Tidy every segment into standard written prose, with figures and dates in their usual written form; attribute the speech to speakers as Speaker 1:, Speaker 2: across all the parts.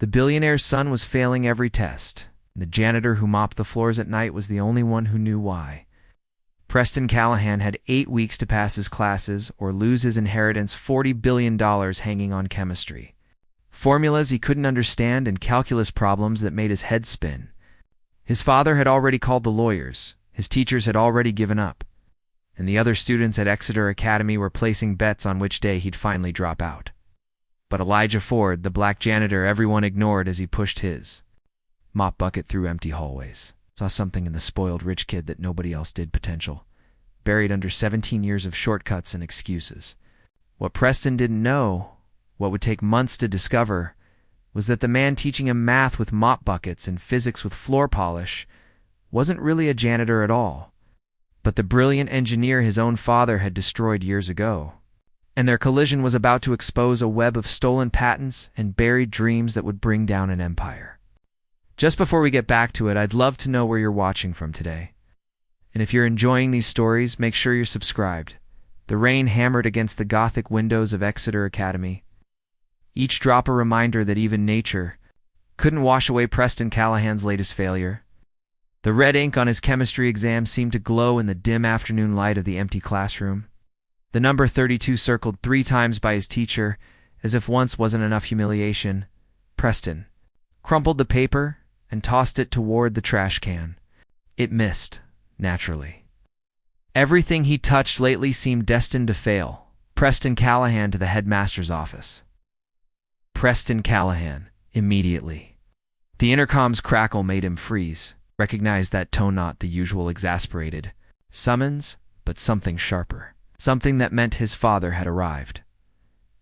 Speaker 1: The billionaire's son was failing every test. The janitor who mopped the floors at night was the only one who knew why. Preston Callahan had 8 weeks to pass his classes or lose his inheritance, $40 billion hanging on chemistry. Formulas he couldn't understand and calculus problems that made his head spin. His father had already called the lawyers. His teachers had already given up. And the other students at Exeter Academy were placing bets on which day he'd finally drop out. But Elijah Ford, the black janitor everyone ignored as he pushed his mop bucket through empty hallways, saw something in the spoiled rich kid that nobody else did: potential, buried under 17 years of shortcuts and excuses. What Preston didn't know, what would take months to discover, was that the man teaching him math with mop buckets and physics with floor polish wasn't really a janitor at all, but the brilliant engineer his own father had destroyed years ago. And their collision was about to expose a web of stolen patents and buried dreams that would bring down an empire. Just before we get back to it, I'd love to know where you're watching from today. And if you're enjoying these stories, make sure you're subscribed. The rain hammered against the Gothic windows of Exeter Academy, each drop a reminder that even nature couldn't wash away Preston Callahan's latest failure. The red ink on his chemistry exam seemed to glow in the dim afternoon light of the empty classroom. The number 32 circled 3 times by his teacher, as if once wasn't enough humiliation. Preston crumpled the paper and tossed it toward the trash can. It missed, naturally. Everything he touched lately seemed destined to fail. Preston Callahan to the headmaster's office. Preston Callahan, immediately. The intercom's crackle made him freeze. Recognized that tone, not the usual exasperated summons, but something sharper. Something that meant his father had arrived.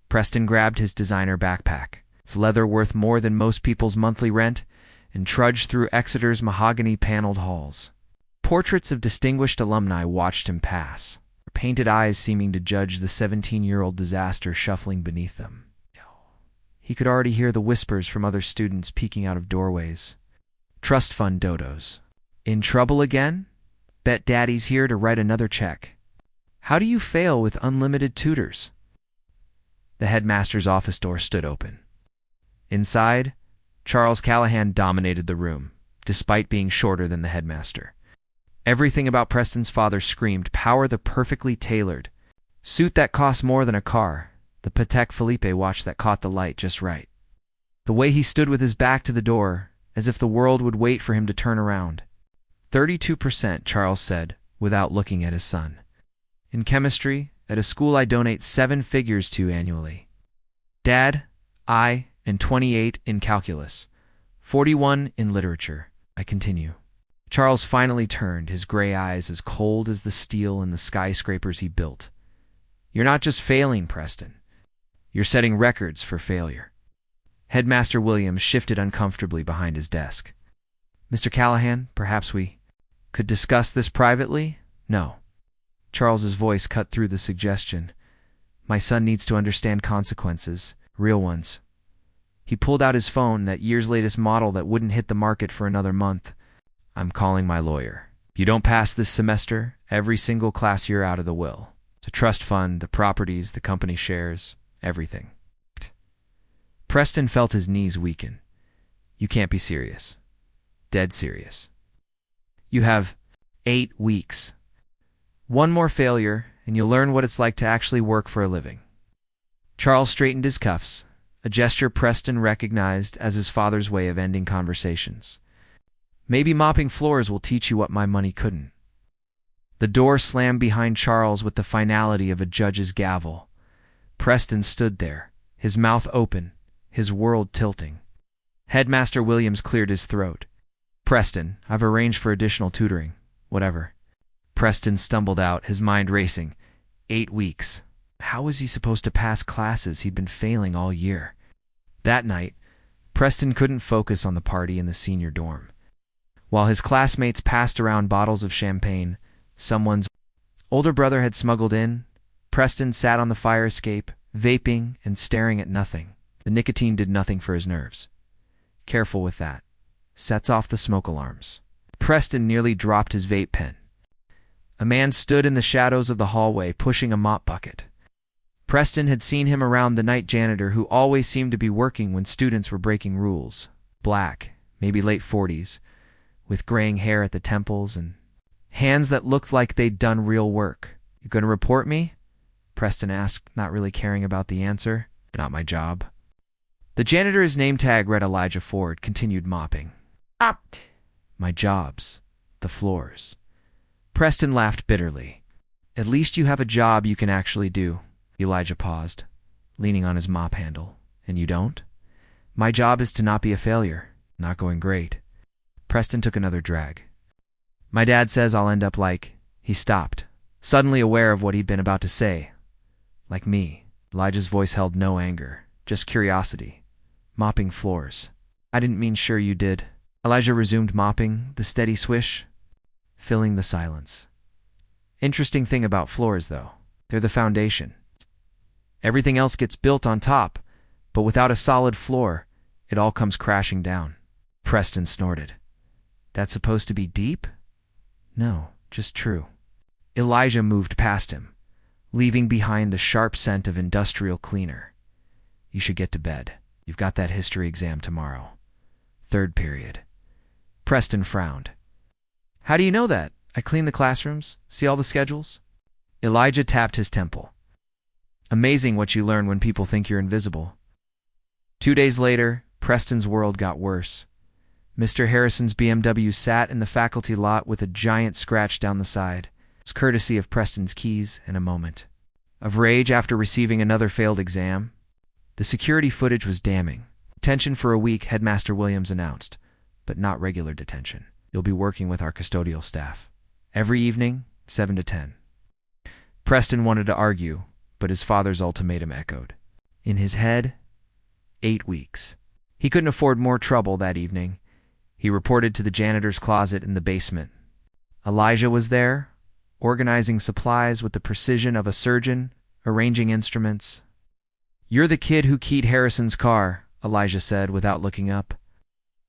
Speaker 1: Preston grabbed his designer backpack, its leather worth more than most people's monthly rent, and trudged through Exeter's mahogany-paneled halls. Portraits of distinguished alumni watched him pass, their painted eyes seeming to judge the 17-year-old disaster shuffling beneath them. He could already hear the whispers from other students peeking out of doorways. Trust fund dodos. In trouble again? Bet daddy's here to write another check. How do you fail with unlimited tutors? The headmaster's office door stood open. Inside, Charles Callahan dominated the room, despite being shorter than the headmaster. Everything about Preston's father screamed power: the perfectly tailored suit that costs more than a car, the Patek Philippe watch that caught the light just right. The way he stood with his back to the door, as if the world would wait for him to turn around. 32%, Charles said, without looking at his son. In chemistry, at a school I donate 7 figures to annually. Dad, and 28 in calculus. 41 in literature, I continue. Charles finally turned, his gray eyes as cold as the steel in the skyscrapers he built. You're not just failing, Preston. You're setting records for failure. Headmaster Williams shifted uncomfortably behind his desk. Mr. Callahan, perhaps we could discuss this privately? No. Charles's voice cut through the suggestion. My son needs to understand consequences, real ones. He pulled out his phone, that year's latest model that wouldn't hit the market for another month. I'm calling my lawyer. If you don't pass this semester, every single class you're out of the will. The trust fund, the properties, the company shares, everything. Preston felt his knees weaken. You can't be serious. Dead serious. You have 8 weeks. One more failure, and you'll learn what it's like to actually work for a living. Charles straightened his cuffs, a gesture Preston recognized as his father's way of ending conversations. Maybe mopping floors will teach you what my money couldn't. The door slammed behind Charles with the finality of a judge's gavel. Preston stood there, his mouth open, his world tilting. Headmaster Williams cleared his throat. Preston, I've arranged for additional tutoring. Whatever. Preston stumbled out, his mind racing. 8 weeks. How was he supposed to pass classes he'd been failing all year? That night, Preston couldn't focus on the party in the senior dorm. While his classmates passed around bottles of champagne, someone's older brother had smuggled in. Preston sat on the fire escape, vaping and staring at nothing. The nicotine did nothing for his nerves. Careful with that. Sets off the smoke alarms. Preston nearly dropped his vape pen. A man stood in the shadows of the hallway, pushing a mop bucket. Preston had seen him around the night janitor who always seemed to be working when students were breaking rules. Black, maybe late 40s, with graying hair at the temples and hands that looked like they'd done real work. "You gonna report me?" Preston asked, not really caring about the answer. "Not my job." The janitor's name tag read Elijah Ford, continued mopping.
Speaker 2: Mopped.
Speaker 1: "My job's the floors." Preston laughed bitterly. "At least you have a job you can actually do." Elijah paused, leaning on his mop handle. "And you don't?" "My job is to not be a failure." "Not going great." Preston took another drag. "My dad says I'll end up like—" He stopped, suddenly aware of what he'd been about to say. "Like me." Elijah's voice held no anger, just curiosity. "Mopping floors." "I didn't mean sure you did." Elijah resumed mopping, the steady swish, filling the silence. "Interesting thing about floors, though. They're the foundation. Everything else gets built on top, but without a solid floor, it all comes crashing down." Preston snorted. "That's supposed to be deep?" "No, just true." Elijah moved past him, leaving behind the sharp scent of industrial cleaner. "You should get to bed. You've got that history exam tomorrow. Third period." Preston frowned. "How do you know that? I clean the classrooms, see all the schedules." Elijah tapped his temple. "Amazing what you learn when people think you're invisible." 2 days later, Preston's world got worse. Mr. Harrison's BMW sat in the faculty lot with a giant scratch down the side. It's courtesy of Preston's keys in a moment. Of rage after receiving another failed exam. The security footage was damning. "Detention for a week," Headmaster Williams announced, "but not regular detention. You'll be working with our custodial staff. Every evening, 7 to 10. Preston wanted to argue, but his father's ultimatum echoed. In his head, 8 weeks. He couldn't afford more trouble that evening. He reported to the janitor's closet in the basement. Elijah was there, organizing supplies with the precision of a surgeon, arranging instruments. "You're the kid who keyed Harrison's car," Elijah said without looking up.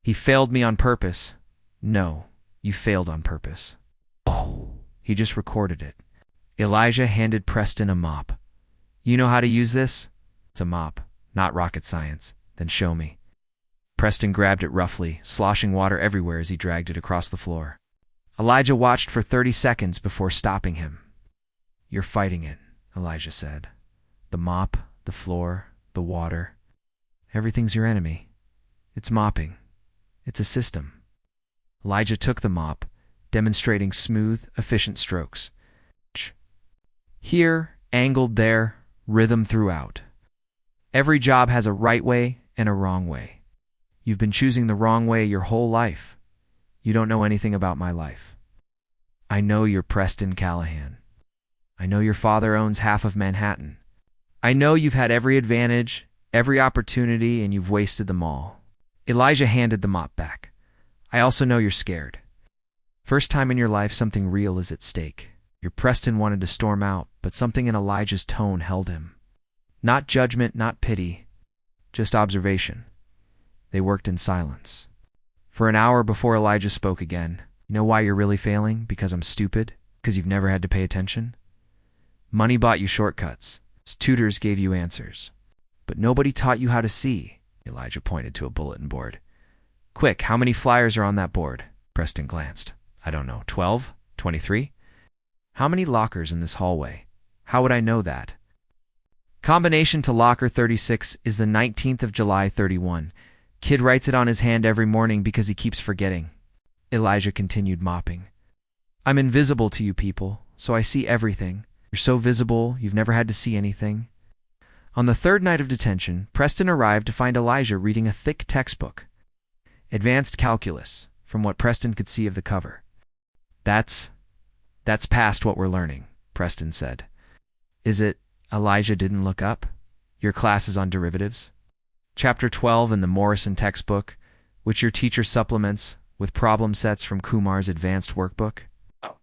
Speaker 1: "He failed me on purpose." "No, you failed on purpose." "Oh." "He just recorded it." Elijah handed Preston a mop. "You know how to use this?" "It's a mop, not rocket science." "Then show me." Preston grabbed it roughly, sloshing water everywhere as he dragged it across the floor. Elijah watched for 30 seconds before stopping him. "You're fighting it," Elijah said. "The mop, the floor, the water. Everything's your enemy. It's mopping. It's a system." Elijah took the mop, demonstrating smooth, efficient strokes. Here, angled there, rhythm throughout. Every job has a right way and a wrong way. You've been choosing the wrong way your whole life. You don't know anything about my life. I know you're Preston Callahan. I know your father owns half of Manhattan. I know you've had every advantage, every opportunity, and you've wasted them all." Elijah handed the mop back. "I also know you're scared. First time in your life something real is at stake." Your Preston wanted to storm out, but something in Elijah's tone held him. Not judgment, not pity, just observation. They worked in silence. For an hour before Elijah spoke again. "You know why you're really failing? Because I'm stupid? Because you've never had to pay attention? Money bought you shortcuts. Tutors gave you answers. But nobody taught you how to see." Elijah pointed to a bulletin board. "Quick, how many flyers are on that board?" Preston glanced. "I don't know, 12? 23? How many lockers in this hallway? How would I know that?" "Combination to locker 36 is the 19th of July 31. Kid writes it on his hand every morning because he keeps forgetting." Elijah continued mopping. "I'm invisible to you people, so I see everything. You're so visible, you've never had to see anything." On the third night of detention, Preston arrived to find Elijah reading a thick textbook. Advanced Calculus, from what Preston could see of the cover. That's past what we're learning," Preston said. "Is it?" Elijah didn't look up. "Your class is on derivatives? Chapter 12 in the Morrison textbook, which your teacher supplements with problem sets from Kumar's advanced workbook?"
Speaker 2: Oh.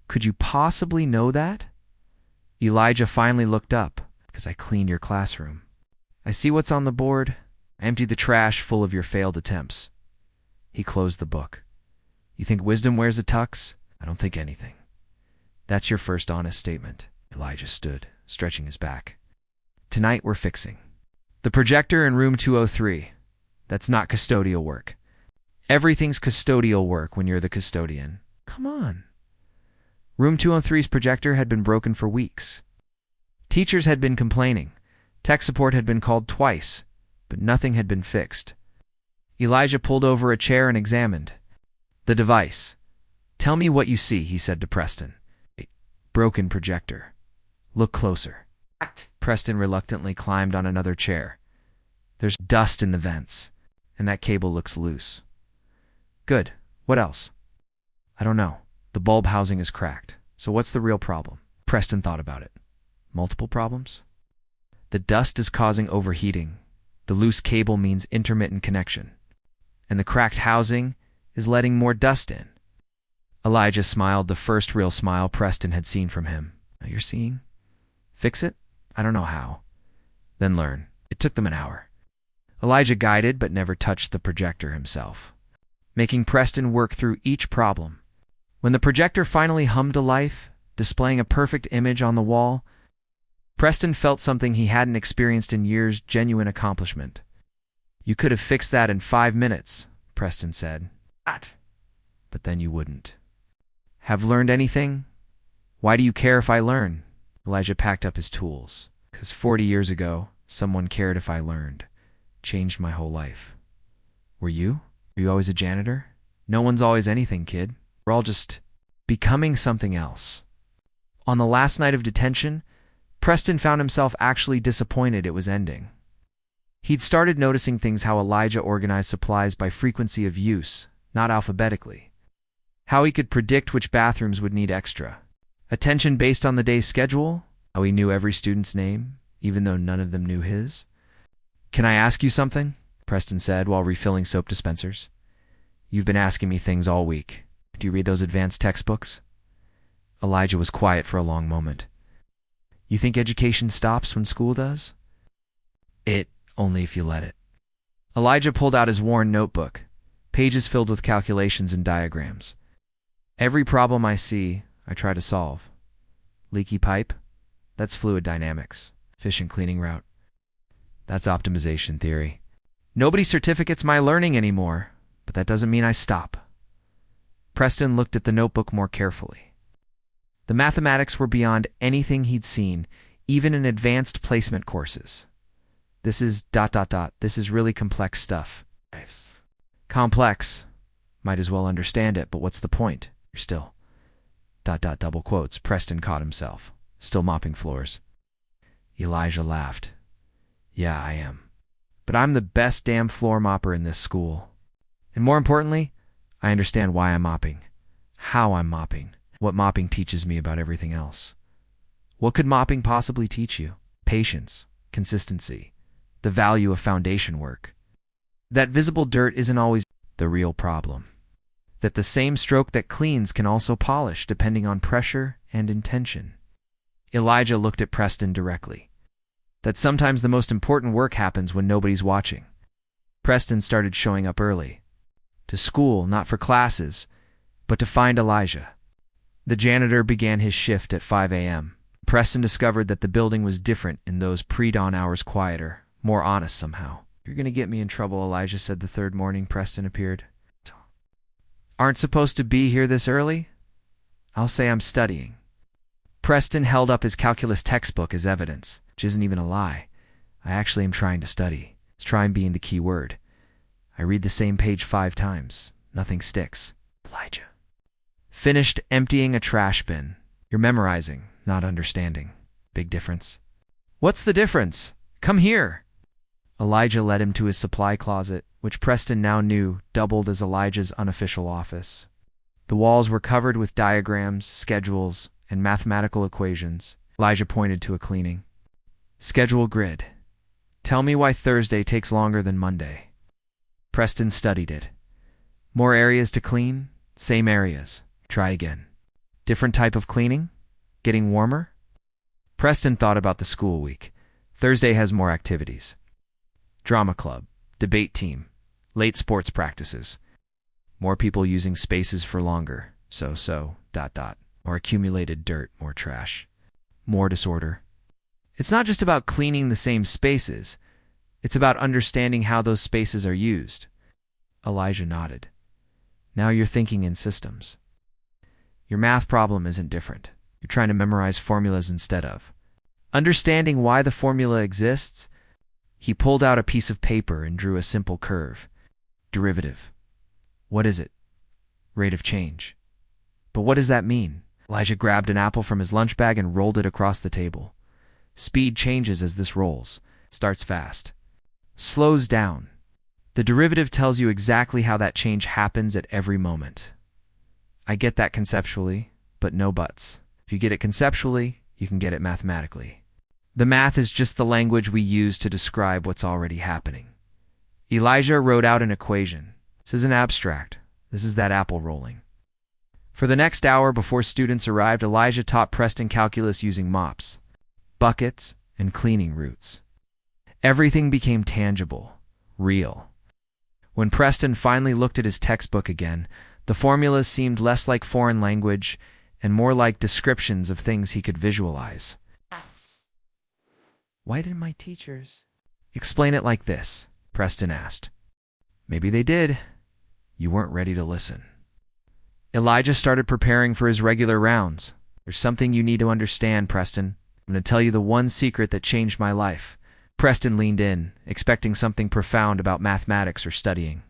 Speaker 1: "Could you possibly know that?" Elijah finally looked up. "Because I cleaned your classroom. I see what's on the board. I emptied the trash full of your failed attempts." He closed the book. "You think wisdom wears a tux? I don't think anything." "That's your first honest statement." Elijah stood, stretching his back. Tonight we're fixing the projector in room 203. That's not custodial work. Everything's custodial work when you're the custodian. Come on. Room 203's projector had been broken for weeks. Teachers had been complaining. Tech support had been called twice, but nothing had been fixed. Elijah pulled over a chair and examined the device. "Tell me what you see," he said to Preston. "A broken projector. Look closer." Preston reluctantly climbed on another chair. "There's dust in the vents, and that cable looks loose." "Good. What else?" "I don't know. The bulb housing is cracked. So what's the real problem?" Preston thought about it. Multiple problems? The dust is causing overheating. The loose cable means intermittent connection. And the cracked housing is letting more dust in. Elijah smiled, the first real smile Preston had seen from him. "Now you're seeing? Fix it? I don't know how." "Then learn." It took them an hour. Elijah guided but never touched the projector himself, making Preston work through each problem. When the projector finally hummed to life, displaying a perfect image on the wall, Preston felt something he hadn't experienced in years: genuine accomplishment. "You could have fixed that in 5 minutes, Preston said. But then you wouldn't. "Have learned anything? Why do you care if I learn?" Elijah packed up his tools. "'Cause 40 years ago, someone cared if I learned. Changed my whole life." "Were you? Were you always a janitor?" "No one's always anything, kid. We're all just becoming something else." On the last night of detention, Preston found himself actually disappointed it was ending. He'd started noticing things: how Elijah organized supplies by frequency of use, not alphabetically. How he could predict which bathrooms would need extra attention based on the day's schedule. How he knew every student's name, even though none of them knew his. "Can I ask you something?" Preston said while refilling soap dispensers. "You've been asking me things all week. Do you read those advanced textbooks?" Elijah was quiet for a long moment. "You think education stops when school does?" Only if you let it." Elijah pulled out his worn notebook, pages filled with calculations and diagrams. "Every problem I see, I try to solve. Leaky pipe? That's fluid dynamics. Efficient cleaning route? That's optimization theory. Nobody certificates my learning anymore, but that doesn't mean I stop." Preston looked at the notebook more carefully. The mathematics were beyond anything he'd seen, even in advanced placement courses. "This is ... This is really complex stuff." "Complex. Might as well understand it, but what's the point? You're still ... double quotes." Preston caught himself. "Still mopping floors." Elijah laughed. "Yeah, I am. But I'm the best damn floor mopper in this school. And more importantly, I understand why I'm mopping, how I'm mopping, what mopping teaches me about everything else." "What could mopping possibly teach you?" "Patience, consistency, the value of foundation work. That visible dirt isn't always the real problem. That the same stroke that cleans can also polish, depending on pressure and intention." Elijah looked at Preston directly. "That sometimes the most important work happens when nobody's watching." Preston started showing up early. To school, not for classes, but to find Elijah. The janitor began his shift at 5 a.m. Preston discovered that the building was different in those pre-dawn hours, quieter, more honest somehow. "You're going to get me in trouble," Elijah said the third morning Preston appeared. "Aren't supposed to be here this early?" "I'll say I'm studying." Preston held up his calculus textbook as evidence, which isn't even a lie. "I actually am trying to study." It's trying being the key word. I read the same page 5 times. Nothing sticks. Elijah finished emptying a trash bin. "You're memorizing, not understanding. Big difference." "What's the difference? Come here." Elijah led him to his supply closet, which Preston now knew doubled as Elijah's unofficial office. The walls were covered with diagrams, schedules, and mathematical equations. Elijah pointed to a cleaning schedule grid. "Tell me why Thursday takes longer than Monday." Preston studied it. "More areas to clean? Same areas. Try again." "Different type of cleaning? Getting warmer?" Preston thought about the school week. Thursday has more activities. Drama club, debate team, late sports practices. More people using spaces for longer. More accumulated dirt, more trash. More disorder. It's not just about cleaning the same spaces. It's about understanding how those spaces are used. Elijah nodded. Now you're thinking in systems. Your math problem isn't different. You're trying to memorize formulas instead of understanding why the formula exists. He pulled out a piece of paper and drew a simple curve. Derivative. What is it? Rate of change. But what does that mean? Elijah grabbed an apple from his lunch bag and rolled it across the table. Speed changes as this rolls. Starts fast. Slows down. The derivative tells you exactly how that change happens at every moment. I get that conceptually, but no buts. If you get it conceptually, you can get it mathematically. The math is just the language we use to describe what's already happening. Elijah wrote out an equation. This isn't abstract. This is that apple rolling. For the next hour before students arrived, Elijah taught Preston calculus using mops, buckets, and cleaning routes. Everything became tangible, real. When Preston finally looked at his textbook again, the formulas seemed less like foreign language and more like descriptions of things he could visualize. Why didn't my teachers explain it like this? Preston asked. Maybe they did. You weren't ready to listen. Elijah started preparing for his regular rounds. There's something you need to understand, Preston. I'm going to tell you the one secret that changed my life. Preston leaned in, expecting something profound about mathematics or studying.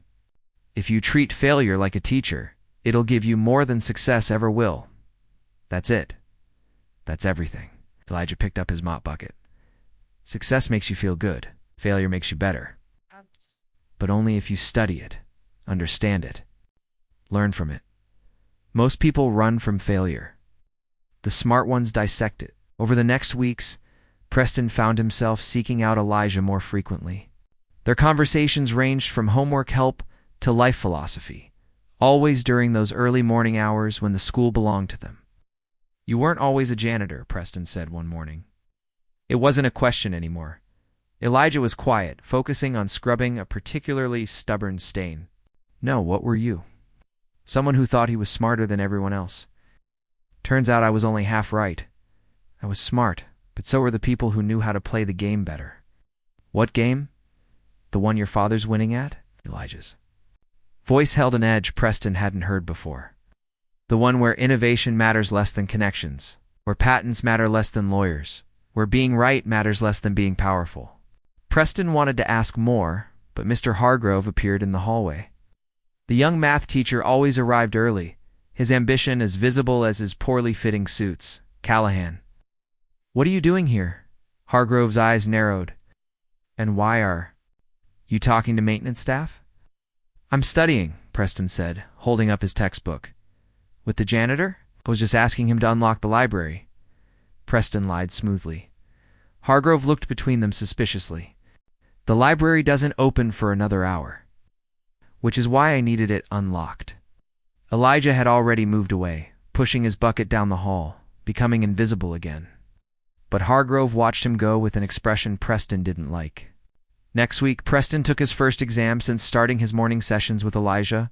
Speaker 1: If you treat failure like a teacher, it'll give you more than success ever will. That's it. That's everything. Elijah picked up his mop bucket. Success makes you feel good. Failure makes you better. But only if you study it, understand it, learn from it. Most people run from failure. The smart ones dissect it. Over the next weeks, Preston found himself seeking out Elijah more frequently. Their conversations ranged from homework help to life philosophy, always during those early morning hours when the school belonged to them. You weren't always a janitor, Preston said one morning. It wasn't a question anymore. Elijah was quiet, focusing on scrubbing a particularly stubborn stain. No, what were you? Someone who thought he was smarter than everyone else. Turns out I was only half right. I was smart, but so were the people who knew how to play the game better. What game? The one your father's winning at? Elijah's voice held an edge Preston hadn't heard before. The one where innovation matters less than connections, where patents matter less than lawyers, where being right matters less than being powerful. Preston wanted to ask more, but Mr. Hargrove appeared in the hallway. The young math teacher always arrived early, his ambition as visible as his poorly fitting suits. Callahan. What are you doing here? Hargrove's eyes narrowed. And why are you talking to maintenance staff? I'm studying, Preston said, holding up his textbook. With the janitor? I was just asking him to unlock the library. Preston lied smoothly. Hargrove looked between them suspiciously. The library doesn't open for another hour, which is why I needed it unlocked. Elijah had already moved away, pushing his bucket down the hall, becoming invisible again. But Hargrove watched him go with an expression Preston didn't like. Next week, Preston took his first exam since starting his morning sessions with Elijah.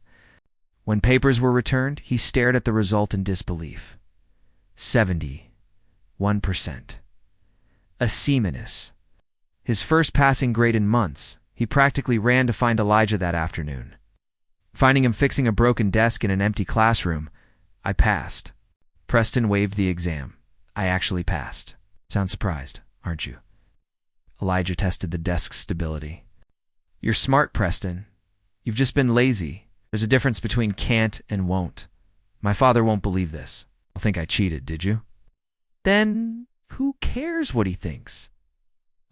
Speaker 1: When papers were returned, he stared at the result in disbelief. 71%. A C-. His first passing grade in months, he practically ran to find Elijah that afternoon. Finding him fixing a broken desk in an empty classroom, I passed. Preston waved the exam. I actually passed. Sound surprised, aren't you? Elijah tested the desk's stability. You're smart, Preston. You've just been lazy. There's a difference between can't and won't. My father won't believe this. I'll think I cheated, did you? Then who cares what he thinks?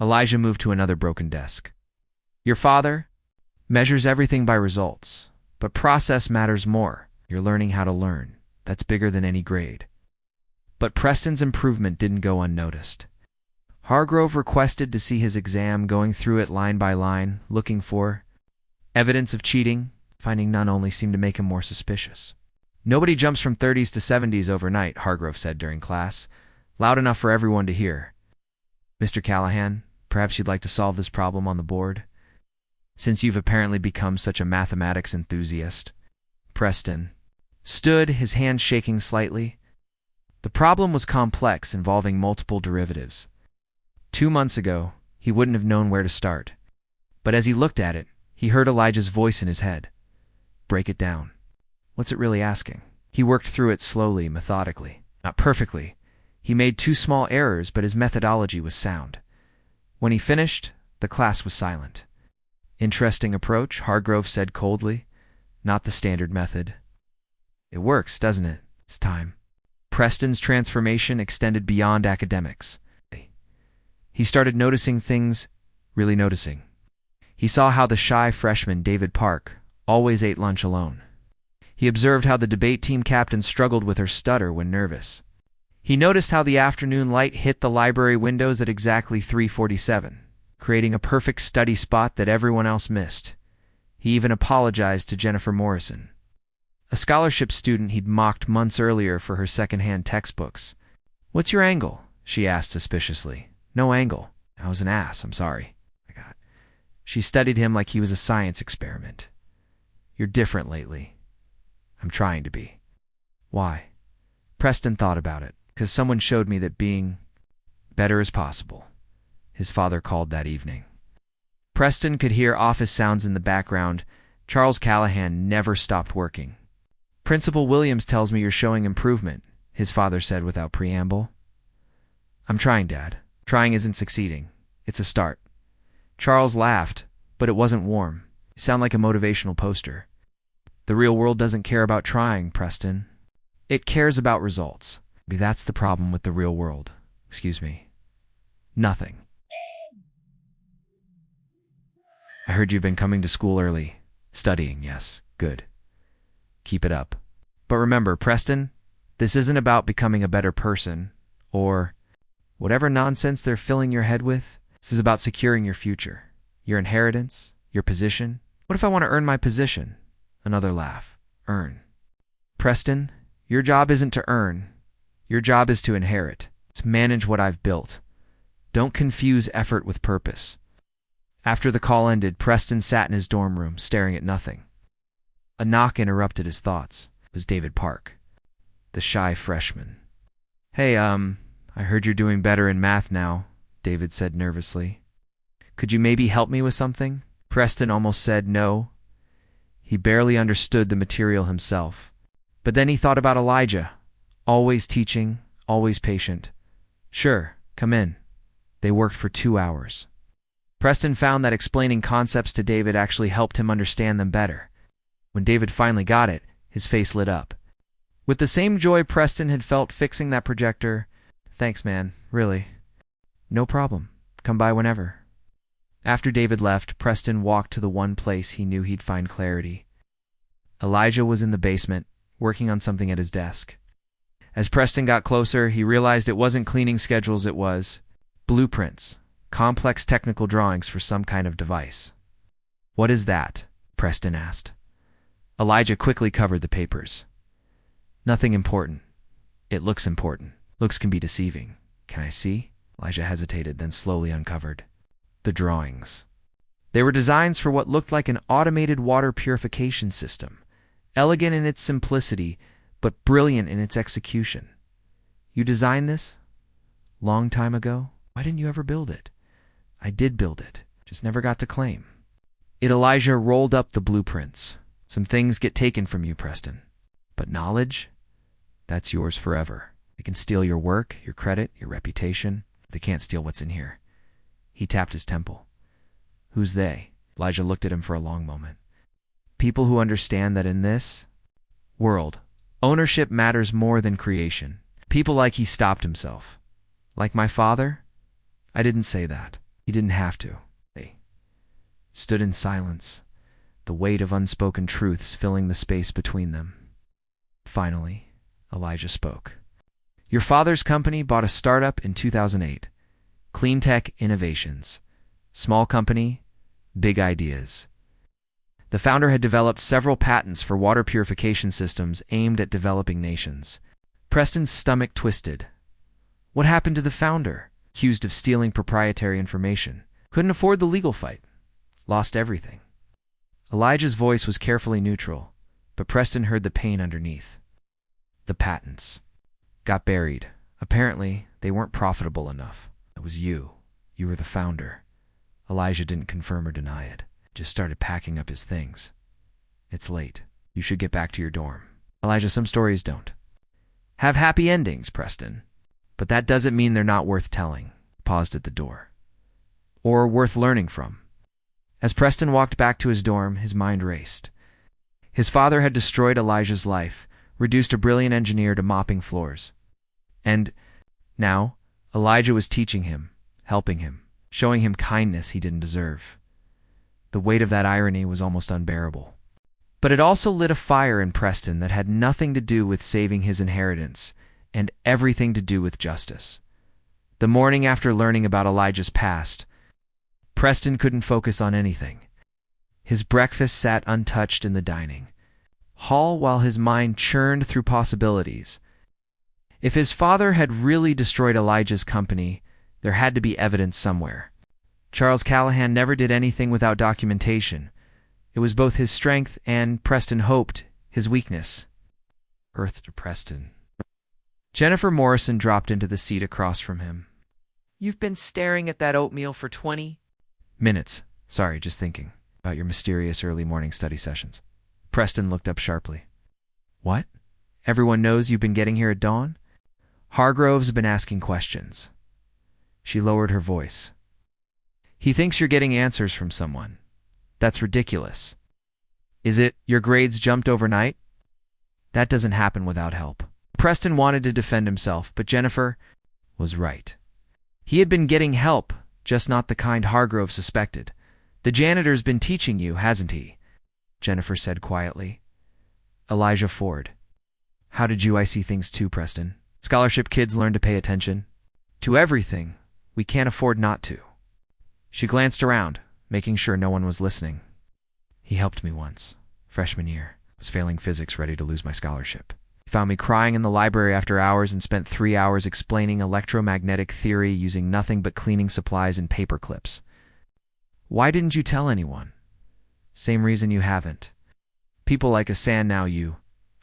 Speaker 1: Elijah moved to another broken desk. Your father measures everything by results, but process matters more. You're learning how to learn. That's bigger than any grade. But Preston's improvement didn't go unnoticed. Hargrove requested to see his exam, going through it line by line, looking for evidence of cheating. Finding none only seemed to make him more suspicious. Nobody jumps from 30s to 70s overnight, Hargrove said during class, loud enough for everyone to hear. Mr. Callahan, perhaps you'd like to solve this problem on the board? Since you've apparently become such a mathematics enthusiast. Preston stood, his hand shaking slightly. The problem was complex, involving multiple derivatives. 2 months ago, he wouldn't have known where to start. But as he looked at it, he heard Elijah's voice in his head. Break it down. What's it really asking? He worked through it slowly, methodically. Not perfectly. He made 2 small errors, but his methodology was sound. When he finished, the class was silent. Interesting approach, Hargrove said coldly. Not the standard method. It works, doesn't it? It's time. Preston's transformation extended beyond academics. He started noticing things, really noticing. He saw how the shy freshman David Park always ate lunch alone. He observed how the debate team captain struggled with her stutter when nervous. He noticed how the afternoon light hit the library windows at exactly 3:47, creating a perfect study spot that everyone else missed. He even apologized to Jennifer Morrison, a scholarship student he'd mocked months earlier for her secondhand textbooks. "What's your angle?" she asked suspiciously. "No angle. I was an ass, I'm sorry." She studied him like he was a science experiment. "You're different lately." "I'm trying to be." "Why?" Preston thought about it. "'Cause someone showed me that being better is possible," his father called that evening. Preston could hear office sounds in the background. Charles Callahan never stopped working. "Principal Williams tells me you're showing improvement," his father said without preamble. "I'm trying, Dad. Trying isn't succeeding. It's a start." Charles laughed, but it wasn't warm. "You sound like a motivational poster." "The real world doesn't care about trying, Preston. It cares about results. Maybe that's the problem with the real world. Excuse me. Nothing." "I heard you've been coming to school early. Studying, yes. Good. Keep it up. But remember, Preston, this isn't about becoming a better person, or whatever nonsense they're filling your head with. This is about securing your future, your inheritance, your position. What if I want to earn my position?" Another laugh. "Earn. Preston, your job isn't to earn. Your job is to inherit, to manage what I've built. Don't confuse effort with purpose." After the call ended, Preston sat in his dorm room, staring at nothing. A knock interrupted his thoughts. It was David Park, the shy freshman. "Hey, I heard you're doing better in math now," David said nervously. "Could you maybe help me with something?" Preston almost said no. He barely understood the material himself. But then he thought about Elijah, always teaching, always patient. "Sure, come in." They worked for 2 hours. Preston found that explaining concepts to David actually helped him understand them better. When David finally got it, his face lit up. With the same joy Preston had felt fixing that projector. "Thanks, man, really." "No problem. Come by whenever." After David left, Preston walked to the one place he knew he'd find clarity. Elijah was in the basement, working on something at his desk. As Preston got closer, he realized it wasn't cleaning schedules, it was blueprints, complex technical drawings for some kind of device. "What is that?" Preston asked. Elijah quickly covered the papers. "Nothing important. It looks important. Looks can be deceiving. Can I see?" Elijah hesitated, then slowly uncovered the drawings. They were designs for what looked like an automated water purification system, elegant in its simplicity, but brilliant in its execution. "You designed this? Long time ago? Why didn't you ever build it?" "I did build it, just never got to claim." Elijah rolled up the blueprints. "Some things get taken from you, Preston. But knowledge? That's yours forever. They can steal your work, your credit, your reputation. They can't steal what's in here." He tapped his temple. "Who's they?" Elijah looked at him for a long moment. "People who understand that in this world, ownership matters more than creation. People like..." He stopped himself. "Like my father?" "I didn't say that. You didn't have to." They stood in silence, the weight of unspoken truths filling the space between them. Finally, Elijah spoke. "Your father's company bought a startup in 2008. Clean Tech Innovations. Small company, big ideas. The founder had developed several patents for water purification systems aimed at developing nations." Preston's stomach twisted. What happened to the founder, accused of stealing proprietary information? Couldn't afford the legal fight. Lost everything. Elijah's voice was carefully neutral, but Preston heard the pain underneath. "The patents got buried. Apparently, they weren't profitable enough. It was you. You were the founder. Elijah didn't confirm or deny it. Just started packing up his things. It's late. You should get back to your dorm. Elijah, some stories don't have happy endings, Preston. But that doesn't mean they're not worth telling. Paused at the door. Or worth learning from. As Preston walked back to his dorm, his mind raced. His father had destroyed Elijah's life, reduced a brilliant engineer to mopping floors. And now, Elijah was teaching him, helping him, showing him kindness he didn't deserve. The weight of that irony was almost unbearable. But it also lit a fire in Preston that had nothing to do with saving his inheritance and everything to do with justice. The morning after learning about Elijah's past, Preston couldn't focus on anything. His breakfast sat untouched in the dining hall while his mind churned through possibilities. If his father had really destroyed Elijah's company, there had to be evidence somewhere. Charles Callahan never did anything without documentation. It was both his strength and, Preston hoped, his weakness. Earth to Preston. Jennifer Morrison dropped into the seat across from him. You've been staring at that oatmeal for 20 minutes. Sorry, just thinking about your mysterious early morning study sessions. Preston looked up sharply. What? Everyone knows you've been getting here at dawn? Hargrove's been asking questions. She lowered her voice. He thinks you're getting answers from someone. That's ridiculous. Is it your grades jumped overnight? That doesn't happen without help. Preston wanted to defend himself, but Jennifer was right. He had been getting help, just not the kind Hargrove suspected. The janitor's been teaching you, hasn't he? Jennifer said quietly. Elijah Ford. How did I see things too, Preston? Scholarship kids learn to pay attention to everything. We can't afford not to. She glanced around, making sure no one was listening. He helped me once, freshman year. I was failing physics, ready to lose my scholarship. He found me crying in the library after hours and spent 3 hours explaining electromagnetic theory using nothing but cleaning supplies and paper clips. Why didn't you tell anyone? Same reason you haven't. People like Asan now you.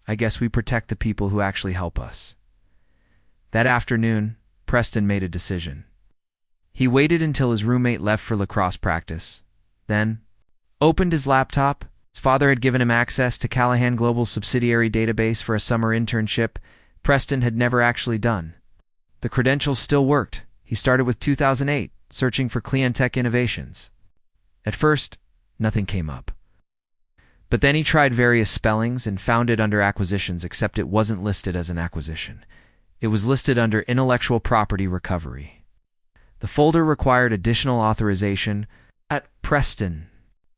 Speaker 1: I guess we protect the people who actually help us. That afternoon, Preston made a decision. He waited until his roommate left for lacrosse practice, then opened his laptop. His father had given him access to Callahan Global's subsidiary database for a summer internship Preston had never actually done. The credentials still worked. He started with 2008, searching for Cleantech innovations. At first, nothing came up. But then he tried various spellings and found it under acquisitions, except it wasn't listed as an acquisition. It was listed under intellectual property recovery. The folder required additional authorization. At Preston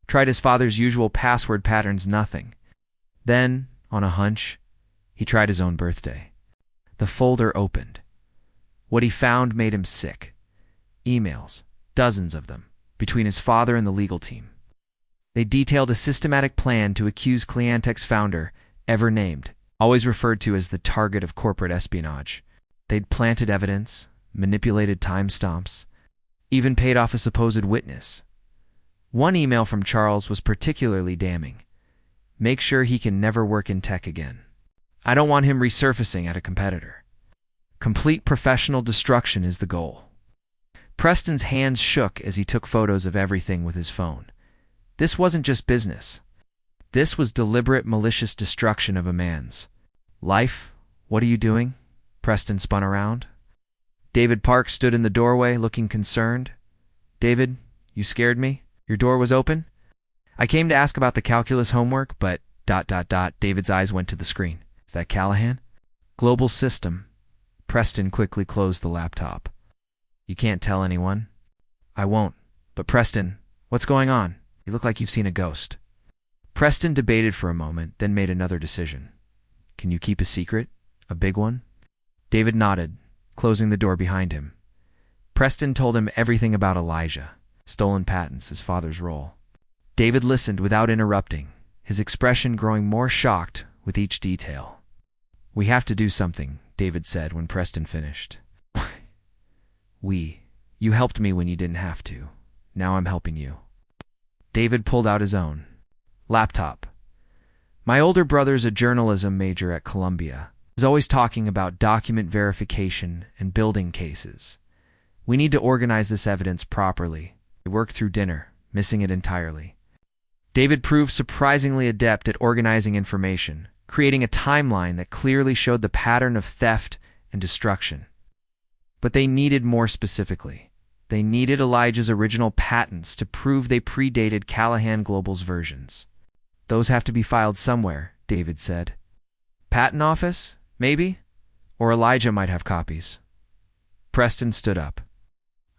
Speaker 1: tried his father's usual password patterns, nothing. Then, on a hunch, he tried his own birthday. The folder opened. What he found made him sick. Emails, dozens of them, between his father and the legal team. They detailed a systematic plan to accuse Cleantech's founder, ever named, always referred to as the target of corporate espionage. They'd planted evidence, manipulated timestamps, even paid off a supposed witness. One email from Charles was particularly damning. Make sure he can never work in tech again. I don't want him resurfacing at a competitor. Complete professional destruction is the goal. Preston's hands shook as he took photos of everything with his phone. This wasn't just business. This was deliberate, malicious destruction of a man's life. What are you doing? Preston spun around. David Park stood in the doorway, looking concerned. David, you scared me. Your door was open? I came to ask about the calculus homework, but... David's eyes went to the screen. Is that Callahan? Global system. Preston quickly closed the laptop. You can't tell anyone? I won't. But Preston, what's going on? You look like you've seen a ghost. Preston debated for a moment, then made another decision. Can you keep a secret? A big one? David nodded, closing the door behind him. Preston told him everything about Elijah, stolen patents, his father's role. David listened without interrupting, his expression growing more shocked with each detail. We have to do something, David said when Preston finished. You helped me when you didn't have to. Now I'm helping you. David pulled out his own laptop. My older brother's a journalism major at Columbia. He's always talking about document verification and building cases. We need to organize this evidence properly. We worked through dinner, missing it entirely. David proved surprisingly adept at organizing information, creating a timeline that clearly showed the pattern of theft and destruction. But they needed more specifically. They needed Elijah's original patents to prove they predated Callahan Global's versions. Those have to be filed somewhere, David said. Patent office? Maybe? Or Elijah might have copies. Preston stood up.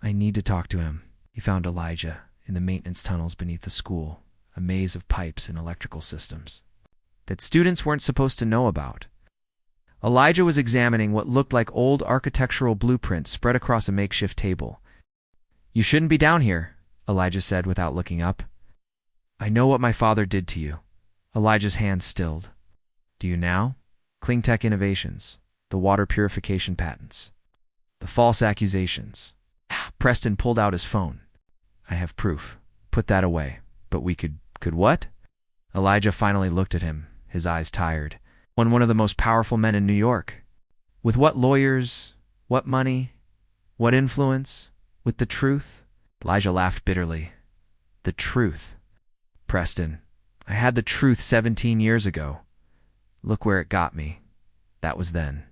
Speaker 1: I need to talk to him. He found Elijah in the maintenance tunnels beneath the school, a maze of pipes and electrical systems that students weren't supposed to know about. Elijah was examining what looked like old architectural blueprints spread across a makeshift table. You shouldn't be down here, Elijah said without looking up. I know what my father did to you. Elijah's hand stilled. Do you now? Cleantech Innovations, the water purification patents, the false accusations. Preston pulled out his phone. I have proof. Put that away. But we could what? Elijah finally looked at him, his eyes tired. One of the most powerful men in New York. With what lawyers? What money? What influence? With the truth? Elijah laughed bitterly. The truth. Preston, I had the truth 17 years ago. Look where it got me. That was then.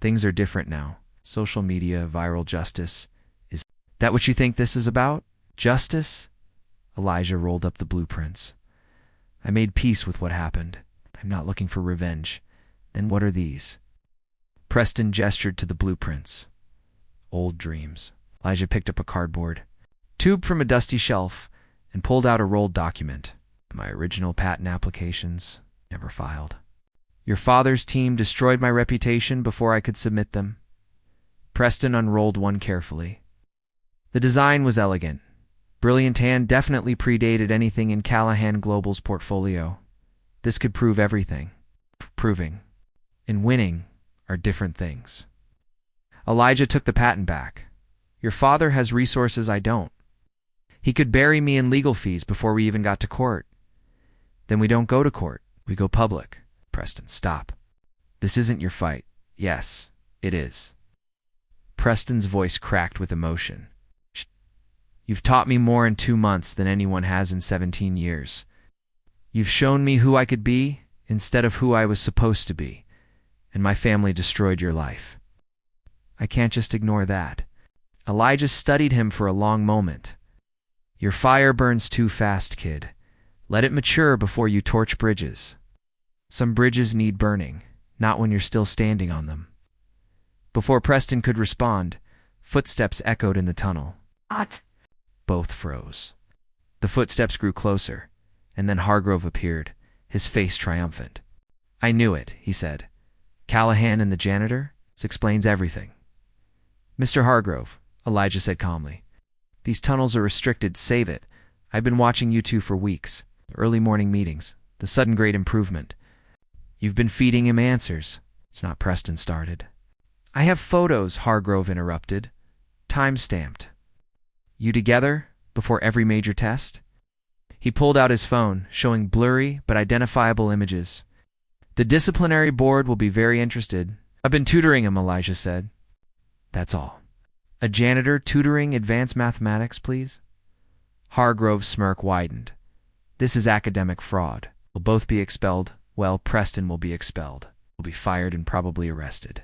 Speaker 1: Things are different now. Social media, viral justice. Is that what you think this is about? Justice? Elijah rolled up the blueprints. I made peace with what happened. I'm not looking for revenge. Then what are these? Preston gestured to the blueprints. Old dreams. Elijah picked up a cardboard tube from a dusty shelf and pulled out a rolled document. My original patent applications, never filed. Your father's team destroyed my reputation before I could submit them. Preston unrolled one carefully. The design was elegant. Brilliant hand definitely predated anything in Callahan Global's portfolio. This could prove everything. Proving and winning are different things. Elijah took the patent back. Your father has resources I don't. He could bury me in legal fees before we even got to court. Then we don't go to court. We go public. Preston, stop. This isn't your fight. Yes, it is. Preston's voice cracked with emotion. You've taught me more in 2 months than anyone has in 17 years. You've shown me who I could be instead of who I was supposed to be, and my family destroyed your life. I can't just ignore that. Elijah studied him for a long moment. Your fire burns too fast, kid. Let it mature before you torch bridges. Some bridges need burning, not when you're still standing on them. Before Preston could respond, footsteps echoed in the tunnel. What? Both froze. The footsteps grew closer, and then Hargrove appeared, his face triumphant. I knew it, he said. Callahan and the janitor? This explains everything. Mr. Hargrove, Elijah said calmly. These tunnels are restricted, save it. I've been watching you two for weeks. The early morning meetings, the sudden great improvement. You've been feeding him answers. It's not Preston started. I have photos, Hargrove interrupted. Time-stamped. You together, before every major test? He pulled out his phone, showing blurry but identifiable images. The disciplinary board will be very interested. I've been tutoring him, Elijah said. That's all. A janitor tutoring advanced mathematics, please? Hargrove's smirk widened. This is academic fraud. We'll both be expelled. Well, Preston will be expelled. Will be fired and probably arrested.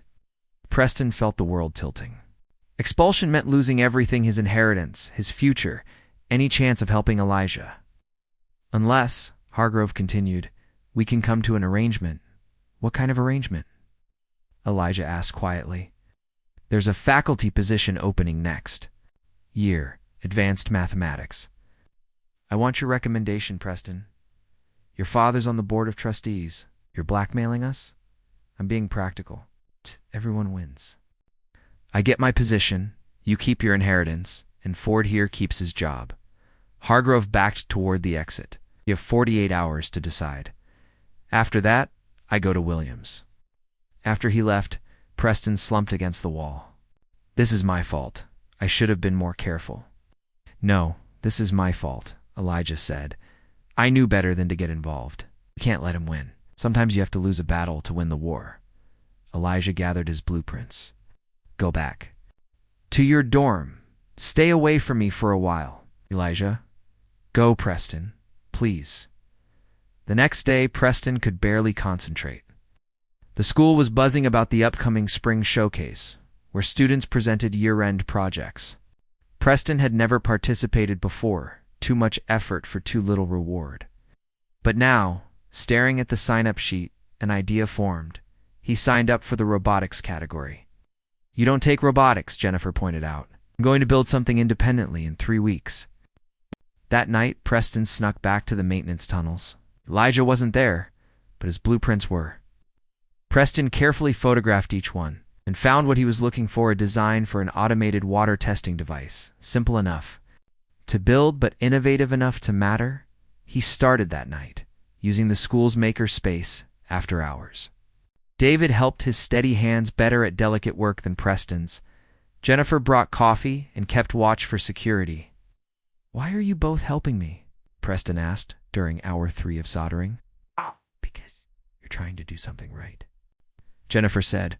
Speaker 1: Preston felt the world tilting. Expulsion meant losing everything, his inheritance, his future, any chance of helping Elijah. Unless, Hargrove continued, we can come to an arrangement. What kind of arrangement? Elijah asked quietly. There's a faculty position opening next year, advanced mathematics. I want your recommendation, Preston. Your father's on the board of trustees. You're blackmailing us? I'm being practical. Everyone wins. I get my position, you keep your inheritance, and Ford here keeps his job. Hargrove backed toward the exit. You have 48 hours to decide. After that, I go to Williams. After he left, Preston slumped against the wall. This is my fault. I should have been more careful. No, this is my fault, Elijah said. I knew better than to get involved. You can't let him win. Sometimes you have to lose a battle to win the war. Elijah gathered his blueprints. Go back. To your dorm. Stay away from me for a while, Elijah. Go, Preston. Please. The next day, Preston could barely concentrate. The school was buzzing about the upcoming spring showcase, where students presented year-end projects. Preston had never participated before, too much effort for too little reward. But now, staring at the sign-up sheet, an idea formed. He signed up for the robotics category. You don't take robotics, Jennifer pointed out. I'm going to build something independently in 3 weeks. That night, Preston snuck back to the maintenance tunnels. Elijah wasn't there, but his blueprints were. Preston carefully photographed each one and found what he was looking for: a design for an automated water testing device. Simple enough to build, but innovative enough to matter. He started that night, using the school's maker space after hours. David helped his steady hands better at delicate work than Preston's. Jennifer brought coffee and kept watch for security. Why are you both helping me? Preston asked during hour 3 of soldering. Because you're trying to do something right, Jennifer said.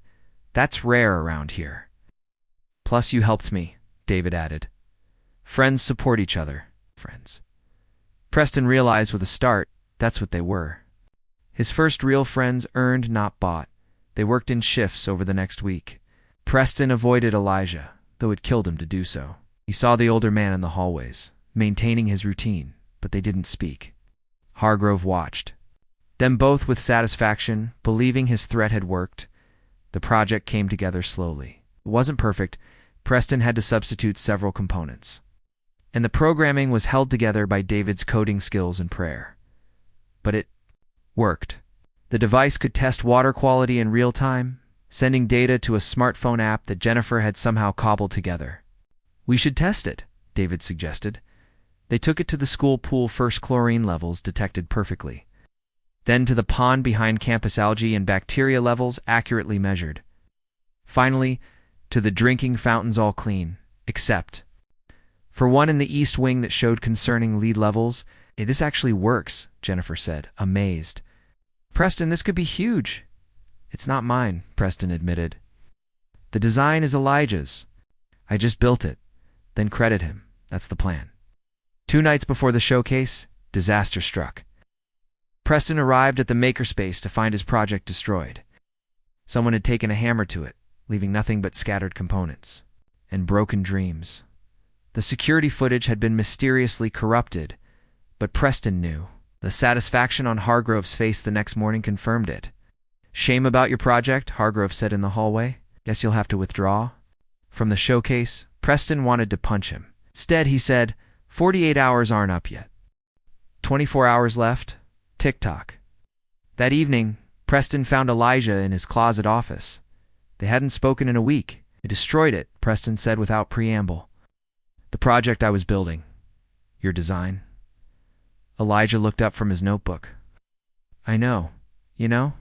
Speaker 1: That's rare around here. Plus you helped me, David added. Friends support each other. Friends. Preston realized with a start that's what they were. His first real friends, earned, not bought. They worked in shifts over the next week. Preston avoided Elijah, though it killed him to do so. He saw the older man in the hallways, maintaining his routine, but they didn't speak. Hargrove watched. Them both with satisfaction, believing his threat had worked. The project came together slowly. It wasn't perfect. Preston had to substitute several components. And the programming was held together by David's coding skills and prayer. But it worked. The device could test water quality in real time, sending data to a smartphone app that Jennifer had somehow cobbled together. We should test it, David suggested. They took it to the school pool. First, chlorine levels detected perfectly. Then to the pond behind campus, algae and bacteria levels accurately measured. Finally, to the drinking fountains, all clean, except for one in the east wing that showed concerning lead levels. Hey, this actually works, Jennifer said, amazed. Preston, this could be huge. It's not mine, Preston admitted. The design is Elijah's. I just built it, then credit him. That's the plan. 2 nights before the showcase, disaster struck. Preston arrived at the makerspace to find his project destroyed. Someone had taken a hammer to it, leaving nothing but scattered components and broken dreams. The security footage had been mysteriously corrupted, but Preston knew. The satisfaction on Hargrove's face the next morning confirmed it. Shame about your project, Hargrove said in the hallway. Guess you'll have to withdraw from the showcase. Preston wanted to punch him. Instead, he said, 48 hours aren't up yet. 24 hours left. Tick-tock. That evening, Preston found Elijah in his closet office. They hadn't spoken in a week. I destroyed it, Preston said without preamble. The project I was building. Your design. Elijah looked up from his notebook. I know. You know?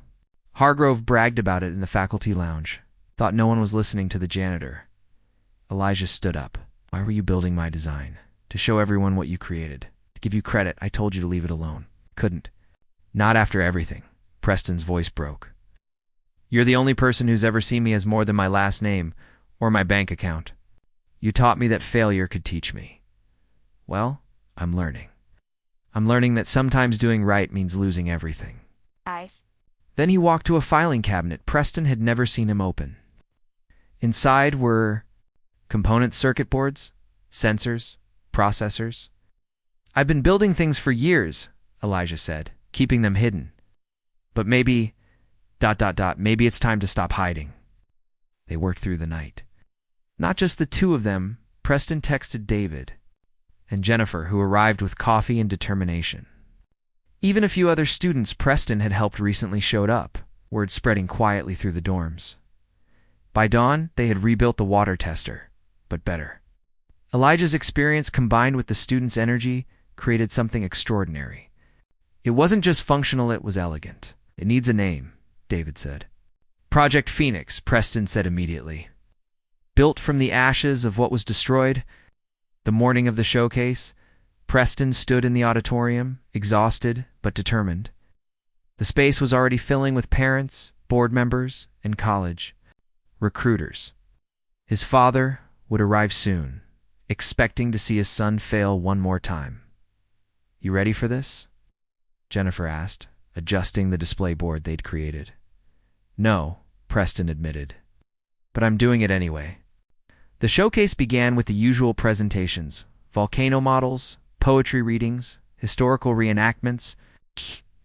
Speaker 1: Hargrove bragged about it in the faculty lounge. Thought no one was listening to the janitor. Elijah stood up. Why were you building my design? To show everyone what you created. To give you credit, I told you to leave it alone. Couldn't. Not after everything. Preston's voice broke. You're the only person who's ever seen me as more than my last name or my bank account. You taught me that failure could teach me. Well, I'm learning. I'm learning that sometimes doing right means losing everything.
Speaker 2: Eyes.
Speaker 1: Then he walked to a filing cabinet Preston had never seen him open. Inside were component circuit boards, sensors, processors. I've been building things for years, Elijah said, keeping them hidden. But maybe, maybe it's time to stop hiding. They worked through the night. Not just the two of them, Preston texted David and Jennifer, who arrived with coffee and determination. Even a few other students Preston had helped recently showed up, word spreading quietly through the dorms. By dawn, they had rebuilt the water tester, but better. Elijah's experience combined with the students' energy created something extraordinary. It wasn't just functional, it was elegant. It needs a name, David said. Project Phoenix, Preston said immediately. Built from the ashes of what was destroyed. The morning of the showcase, Preston stood in the auditorium, exhausted but determined. The space was already filling with parents, board members, and college recruiters. His father, would arrive soon, expecting to see his son fail one more time. "You ready for this?" Jennifer asked, adjusting the display board they'd created. "No," Preston admitted, "but I'm doing it anyway." The showcase began with the usual presentations: volcano models, poetry readings, historical reenactments.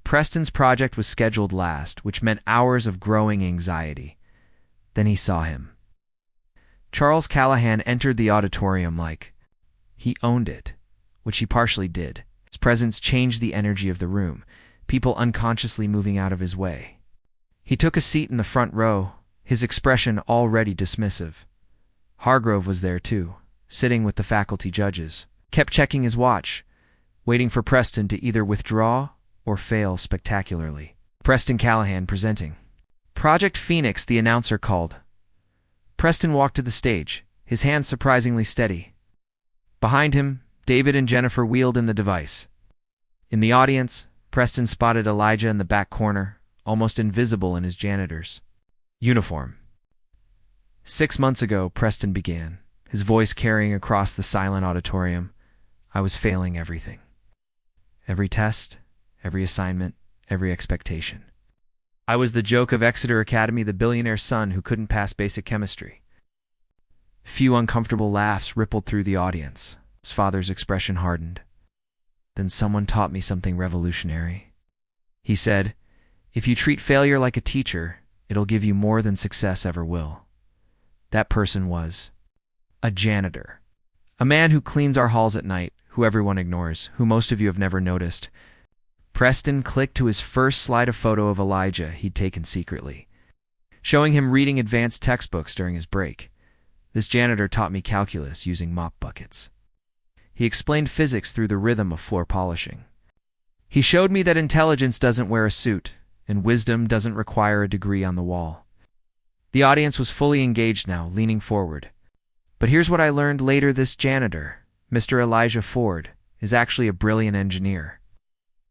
Speaker 1: Preston's project was scheduled last, which meant hours of growing anxiety. Then he saw him. Charles Callahan entered the auditorium like he owned it, which he partially did. His presence changed the energy of the room, people unconsciously moving out of his way. He took a seat in the front row, his expression already dismissive. Hargrove was there too, sitting with the faculty judges, kept checking his watch, waiting for Preston to either withdraw or fail spectacularly. Preston Callahan presenting. "Project Phoenix," the announcer called. Preston walked to the stage, his hands surprisingly steady. Behind him, David and Jennifer wheeled in the device. In the audience, Preston spotted Elijah in the back corner, almost invisible in his janitor's uniform. 6 months ago, Preston began, his voice carrying across the silent auditorium. "I was failing everything. Every test, every assignment, every expectation. I was the joke of Exeter Academy, the billionaire's son who couldn't pass basic chemistry." Few uncomfortable laughs rippled through the audience. His father's expression hardened. "Then someone taught me something revolutionary," he said. "If you treat failure like a teacher, it'll give you more than success ever will." That person was a janitor. A man who cleans our halls at night, who everyone ignores, who most of you have never noticed. Preston clicked to his first slide, a photo of Elijah he'd taken secretly, showing him reading advanced textbooks during his break. "This janitor taught me calculus using mop buckets. He explained physics through the rhythm of floor polishing. He showed me that intelligence doesn't wear a suit, and wisdom doesn't require a degree on the wall." The audience was fully engaged now, leaning forward. "But here's what I learned later: this janitor, Mr. Elijah Ford, is actually a brilliant engineer.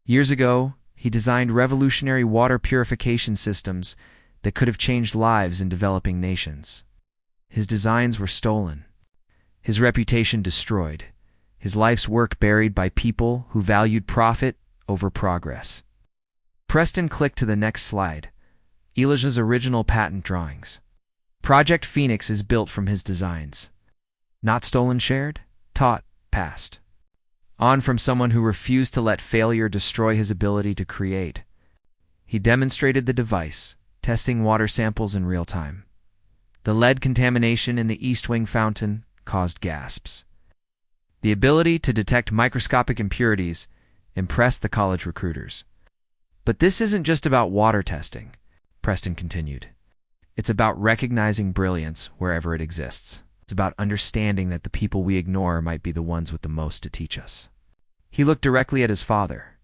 Speaker 1: Years ago, he designed revolutionary water purification systems that could have changed lives in developing nations. His designs were stolen, his reputation destroyed, his life's work buried by people who valued profit over progress." Preston clicked to the next slide. Elijah's original patent drawings. Project Phoenix is built from his designs. Not stolen, shared, taught, passed on from someone who refused to let failure destroy his ability to create. He demonstrated the device, testing water samples in real time. The lead contamination in the East Wing fountain caused gasps. The ability to detect microscopic impurities impressed the college recruiters. "But this isn't just about water testing," Preston continued. "It's about recognizing brilliance wherever it exists. It's about understanding that the people we ignore might be the ones with the most to teach us." He looked directly at his father.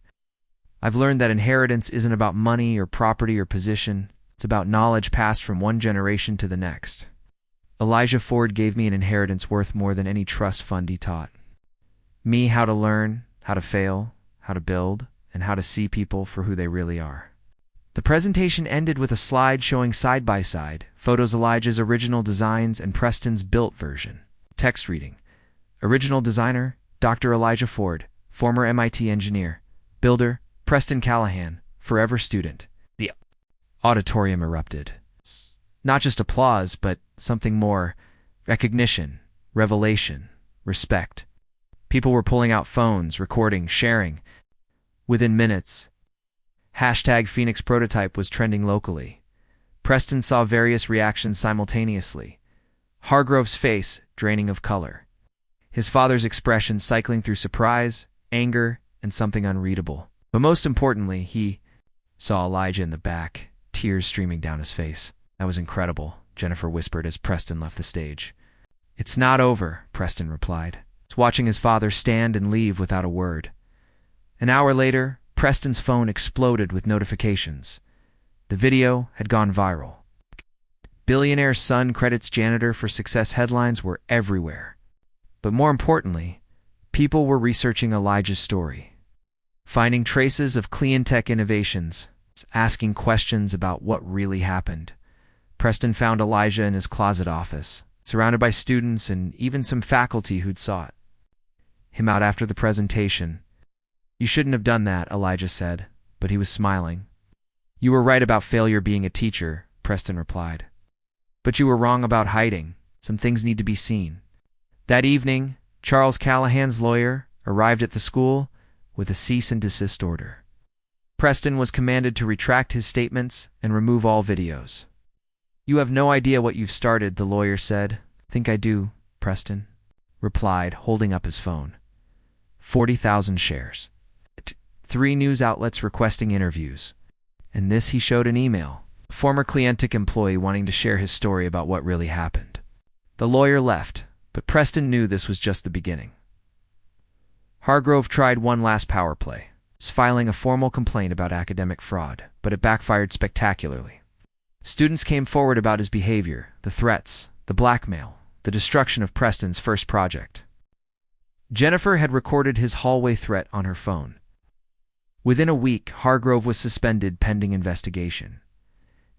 Speaker 1: "I've learned that inheritance isn't about money or property or position. It's about knowledge passed from one generation to the next. Elijah Ford gave me an inheritance worth more than any trust fund he taught me how to learn, how to fail, how to build, and how to see people for who they really are." The presentation ended with a slide showing side-by-side photos Elijah's original designs and Preston's built version. Text reading: "Original designer, Dr. Elijah Ford, former MIT engineer. Builder, Preston Callahan, forever student." The auditorium erupted. Not just applause, but something more: recognition, revelation, respect. People were pulling out phones, recording, sharing. Within minutes, #Phoenix prototype was trending locally. Preston saw various reactions simultaneously. Hargrove's face draining of color. His father's expression cycling through surprise, anger, and something unreadable. But most importantly, he saw Elijah in the back, tears streaming down his face. "That was incredible," Jennifer whispered as Preston left the stage. "It's not over," Preston replied. It's watching his father stand and leave without a word. An hour later, Preston's phone exploded with notifications. The video had gone viral. "Billionaire son credits janitor for success" headlines were everywhere. But more importantly, people were researching Elijah's story, finding traces of clean tech innovations, asking questions about what really happened. Preston found Elijah in his closet office, surrounded by students and even some faculty who'd sought him out after the presentation. "You shouldn't have done that," Elijah said, but he was smiling. "You were right about failure being a teacher," Preston replied. "But you were wrong about hiding. Some things need to be seen." That evening, Charles Callahan's lawyer arrived at the school with a cease and desist order. Preston was commanded to retract his statements and remove all videos. "You have no idea what you've started," the lawyer said. "Think I do," Preston replied, holding up his phone. 40,000 shares. 3 news outlets requesting interviews. And this, he showed an email. A former Clientic employee wanting to share his story about what really happened. The lawyer left, but Preston knew this was just the beginning. Hargrove tried one last power play, filing a formal complaint about academic fraud, but it backfired spectacularly. Students came forward about his behavior, the threats, the blackmail, the destruction of Preston's first project. Jennifer had recorded his hallway threat on her phone. Within a week, Hargrove was suspended pending investigation.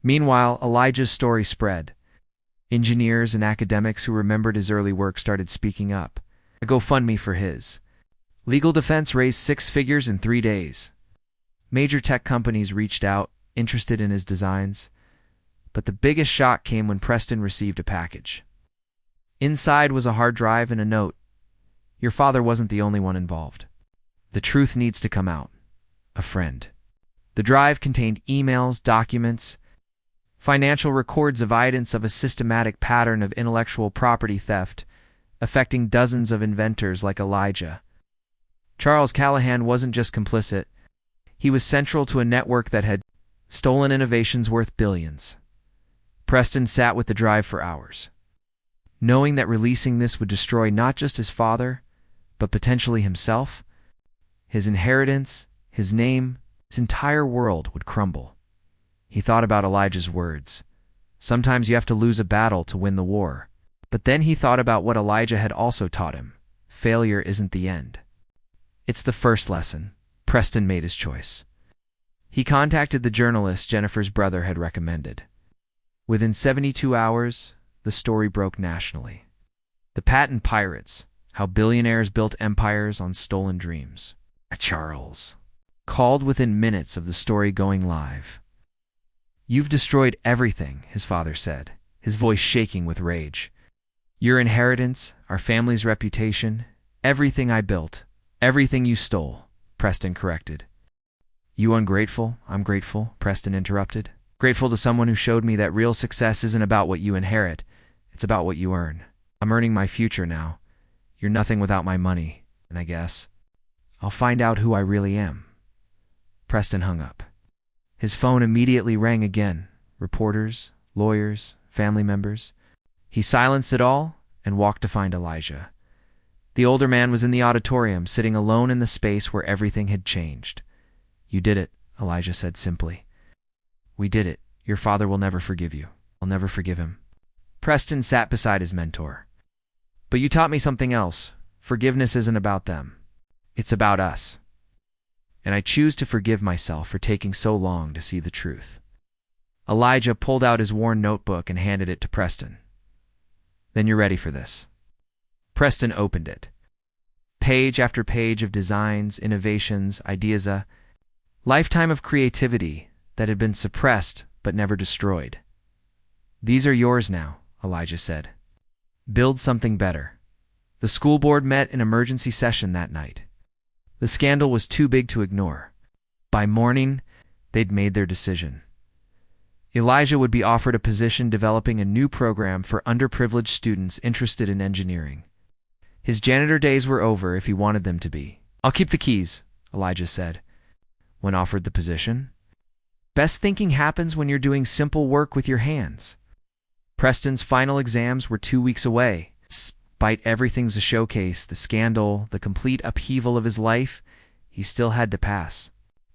Speaker 1: Meanwhile, Elijah's story spread. Engineers and academics who remembered his early work started speaking up. A GoFundMe for his legal defense raised 6 figures in 3 days. Major tech companies reached out, interested in his designs. But the biggest shock came when Preston received a package. Inside was a hard drive and a note. "Your father wasn't the only one involved. The truth needs to come out. A friend." The drive contained emails, documents, financial records, evidence of a systematic pattern of intellectual property theft affecting dozens of inventors like Elijah. Charles Callahan wasn't just complicit. He was central to a network that had stolen innovations worth billions. Preston sat with the drive for hours, knowing that releasing this would destroy not just his father, but potentially himself, his inheritance, his name, his entire world would crumble. He thought about Elijah's words. Sometimes you have to lose a battle to win the war. But then he thought about what Elijah had also taught him. Failure isn't the end. It's the first lesson. Preston made his choice. He contacted the journalist Jennifer's brother had recommended. Within 72 hours, the story broke nationally. The Patent Pirates, how billionaires built empires on stolen dreams. Charles called within minutes of the story going live. "You've destroyed everything," his father said, his voice shaking with rage. "Your inheritance, our family's reputation, everything I built, everything you stole," Preston corrected. "You ungrateful, I'm grateful," Preston interrupted. "Grateful to someone who showed me that real success isn't about what you inherit, it's about what you earn. I'm earning my future now. You're nothing without my money, and I guess I'll find out who I really am." Preston hung up. His phone immediately rang again. Reporters, lawyers, family members. He silenced it all and walked to find Elijah. The older man was in the auditorium, sitting alone in the space where everything had changed. "You did it," Elijah said simply. "We did it. Your father will never forgive you. I'll never forgive him." Preston sat beside his mentor. "But you taught me something else. Forgiveness isn't about them. It's about us. And I choose to forgive myself for taking so long to see the truth." Elijah pulled out his worn notebook and handed it to Preston. "Then you're ready for this." Preston opened it. Page after page of designs, innovations, ideas, a lifetime of creativity that had been suppressed but never destroyed. "These are yours now," Elijah said. "Build something better." The school board met in emergency session that night. The scandal was too big to ignore. By morning, they'd made their decision. Elijah would be offered a position developing a new program for underprivileged students interested in engineering. His janitor days were over if he wanted them to be. "I'll keep the keys," Elijah said, when offered the position. "Best thinking happens when you're doing simple work with your hands." Preston's final exams were 2 weeks away. Despite everything's a showcase, the scandal, the complete upheaval of his life, he still had to pass.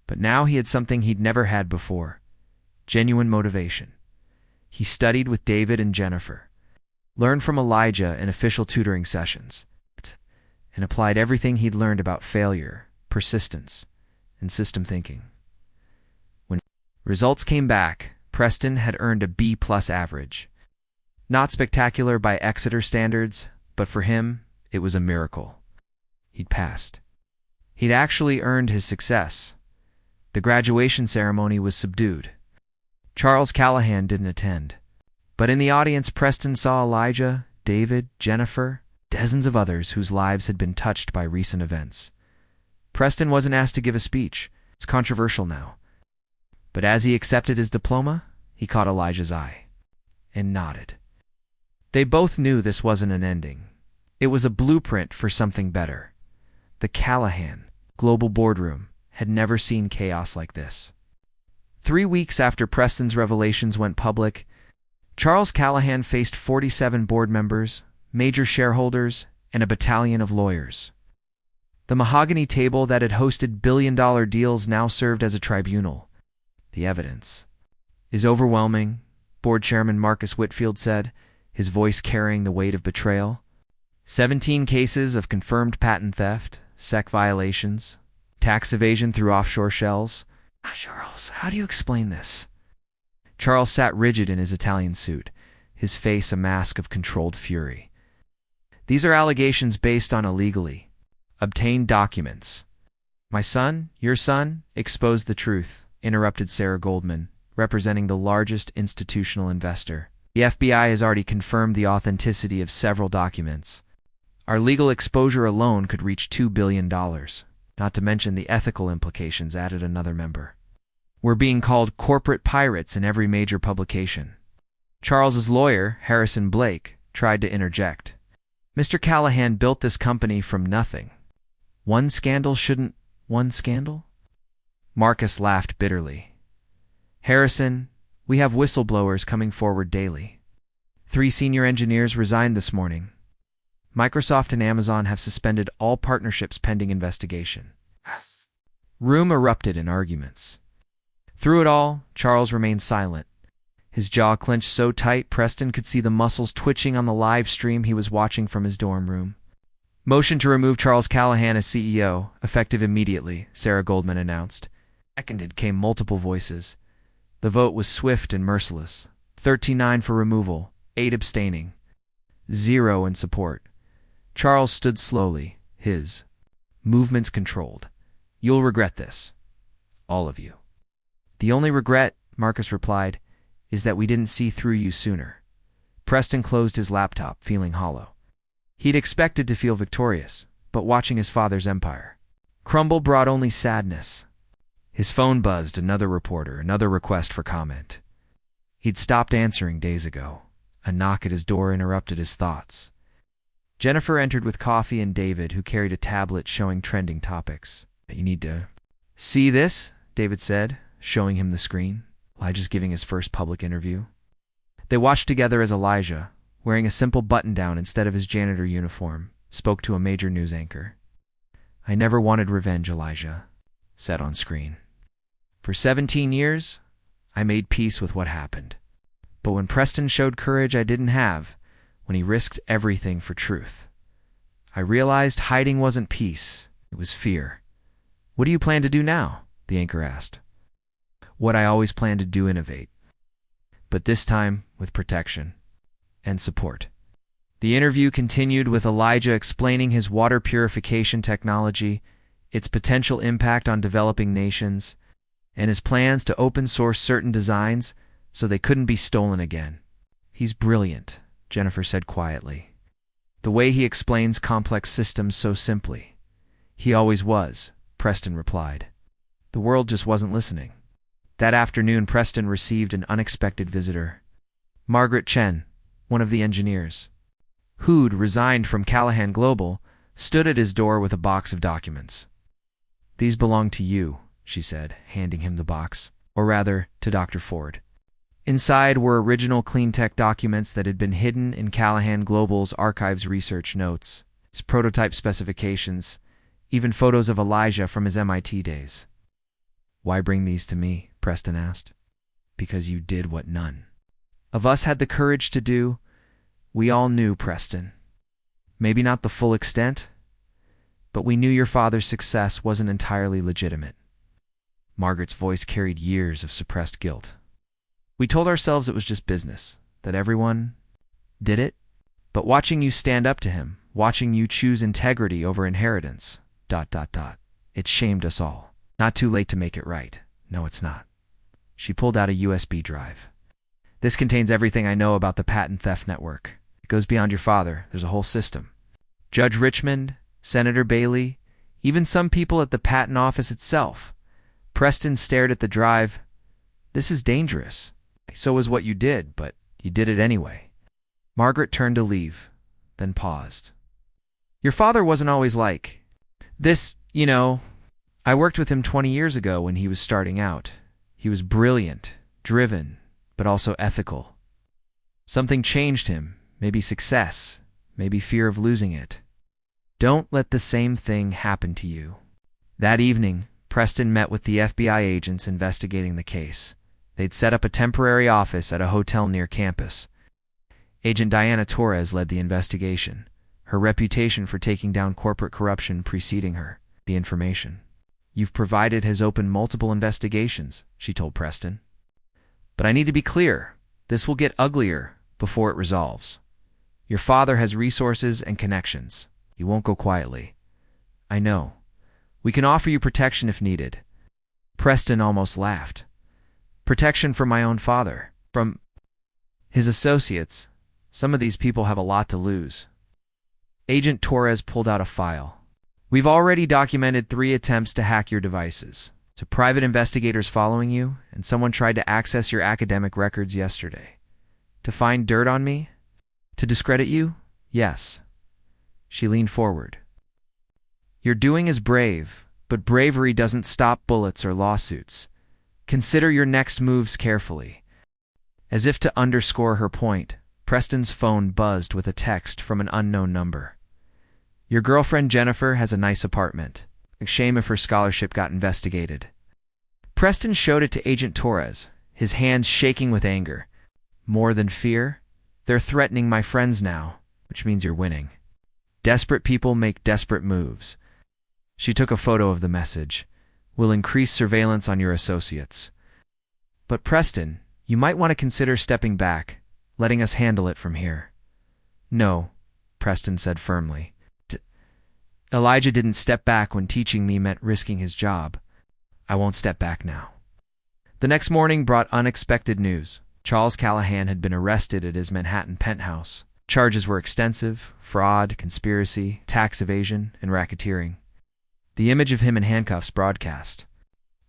Speaker 1: But now he had something he'd never had before. Genuine motivation. He studied with David and Jennifer, learned from Elijah in official tutoring sessions, and applied everything he'd learned about failure, persistence, and system thinking. When results came back, Preston had earned a B+ average. Not spectacular by Exeter standards, but for him, it was a miracle. He'd passed. He'd actually earned his success. The graduation ceremony was subdued. Charles Callahan didn't attend. But in the audience, Preston saw Elijah, David, Jennifer, dozens of others whose lives had been touched by recent events. Preston wasn't asked to give a speech. It's controversial now. But as he accepted his diploma, he caught Elijah's eye and nodded. They both knew this wasn't an ending. It was a blueprint for something better. The Callahan Global Boardroom had never seen chaos like this. 3 weeks after Preston's revelations went public, Charles Callahan faced 47 board members, major shareholders, and a battalion of lawyers. The mahogany table that had hosted billion-dollar deals now served as a tribunal. The evidence is overwhelming, board chairman Marcus Whitfield said, his voice carrying the weight of betrayal. 17 cases of confirmed patent theft, SEC violations, tax evasion through offshore shells. Charles, how do you explain this? Charles sat rigid in his Italian suit, his face a mask of controlled fury. These are allegations based on illegally obtained documents. My son, your son, exposed the truth, interrupted Sarah Goldman, representing the largest institutional investor. The FBI has already confirmed the authenticity of several documents. Our legal exposure alone could reach $2 billion, not to mention the ethical implications, added another member. We're being called corporate pirates in every major publication. Charles's lawyer, Harrison Blake, tried to interject. Mr. Callahan built this company from nothing. One scandal shouldn't... One scandal? Marcus laughed bitterly. Harrison, we have whistleblowers coming forward daily. 3 senior engineers resigned this morning. Microsoft and Amazon have suspended all partnerships pending investigation. Room erupted in arguments. Through it all, Charles remained silent. His jaw clenched so tight Preston could see the muscles twitching on the live stream he was watching from his dorm room. Motion to remove Charles Callahan as CEO, effective immediately, Sarah Goldman announced. Seconded came multiple voices. The vote was swift and merciless. 39 for removal, 8 abstaining, 0 in support. Charles stood slowly, his movements controlled. You'll regret this. All of you. The only regret, Marcus replied, is that we didn't see through you sooner. Preston closed his laptop, feeling hollow. He'd expected to feel victorious, but watching his father's empire crumble brought only sadness. His phone buzzed, another reporter, another request for comment. He'd stopped answering days ago. A knock at his door interrupted his thoughts. Jennifer entered with coffee and David, who carried a tablet showing trending topics. You need to see this, David said, showing him the screen. Elijah's giving his first public interview. They watched together as Elijah, wearing a simple button-down instead of his janitor uniform, spoke to a major news anchor. I never wanted revenge, Elijah said on screen. For 17 years, I made peace with what happened. But when Preston showed courage I didn't have, when he risked everything for truth, I realized hiding wasn't peace, it was fear. What do you plan to do now? The anchor asked. What I always planned to do, innovate. But this time with protection and support. The interview continued with Elijah explaining his water purification technology, its potential impact on developing nations, and his plans to open source certain designs so they couldn't be stolen again. He's brilliant, Jennifer said quietly. The way he explains complex systems so simply. He always was, Preston replied. The world just wasn't listening. That afternoon, Preston received an unexpected visitor. Margaret Chen, one of the engineers, who'd resigned from Callahan Global, stood at his door with a box of documents. These belong to you, she said, handing him the box, or rather, to Dr. Ford. Inside were original clean tech documents that had been hidden in Callahan Global's archives research notes, his prototype specifications, even photos of Elijah from his MIT days. Why bring these to me? Preston asked. Because you did what none of us had the courage to do. We all knew, Preston. Maybe not the full extent, but we knew your father's success wasn't entirely legitimate. Margaret's voice carried years of suppressed guilt. We told ourselves it was just business, that everyone did it? But watching you stand up to him, watching you choose integrity over inheritance, ... It shamed us all. Not too late to make it right. No, it's not. She pulled out a USB drive. This contains everything I know about the patent theft network. It goes beyond your father. There's a whole system. Judge Richmond, Senator Bailey, even some people at the patent office itself. Preston stared at the drive. This is dangerous. So is what you did, but you did it anyway. Margaret turned to leave, then paused. Your father wasn't always like this, you know. I worked with him 20 years ago when he was starting out. He was brilliant, driven, but also ethical. Something changed him, maybe success, maybe fear of losing it. Don't let the same thing happen to you. That evening, Preston met with the FBI agents investigating the case. They'd set up a temporary office at a hotel near campus. Agent Diana Torres led the investigation, her reputation for taking down corporate corruption preceding her. The information you've provided has opened multiple investigations, she told Preston. But I need to be clear, this will get uglier before it resolves. Your father has resources and connections. He won't go quietly. I know. We can offer you protection if needed. Preston almost laughed. Protection from my own father, from his associates. Some of these people have a lot to lose. Agent Torres pulled out a file. We've already documented 3 attempts to hack your devices. To private investigators following you, and someone tried to access your academic records yesterday. To find dirt on me? To discredit you? Yes. She leaned forward. Your doing is brave, but bravery doesn't stop bullets or lawsuits. Consider your next moves carefully. As if to underscore her point, Preston's phone buzzed with a text from an unknown number. Your girlfriend Jennifer has a nice apartment. A shame if her scholarship got investigated. Preston showed it to Agent Torres, his hands shaking with anger. More than fear? They're threatening my friends now, which means you're winning. Desperate people make desperate moves. She took a photo of the message. We'll increase surveillance on your associates. But Preston, you might want to consider stepping back, letting us handle it from here. No, Preston said firmly. Elijah didn't step back when teaching me meant risking his job. I won't step back now. The next morning brought unexpected news. Charles Callahan had been arrested at his Manhattan penthouse. Charges were extensive: fraud, conspiracy, tax evasion, and racketeering. The image of him in handcuffs broadcast.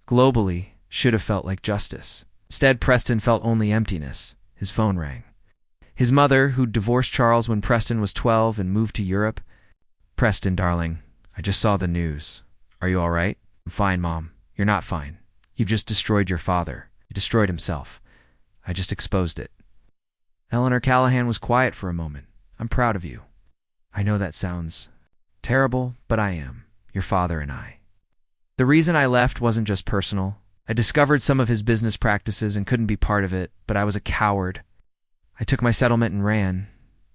Speaker 1: Globally, should have felt like justice. Instead, Preston felt only emptiness. His phone rang. His mother, who'd divorced Charles when Preston was 12 and moved to Europe. Preston, darling, I just saw the news. Are you all right? I'm fine, Mom. You're not fine. You've just destroyed your father. He destroyed himself. I just exposed it. Eleanor Callahan was quiet for a moment. I'm proud of you. I know that sounds terrible, but I am. Your father and I. The reason I left wasn't just personal. I discovered some of his business practices and couldn't be part of it, but I was a coward. I took my settlement and ran.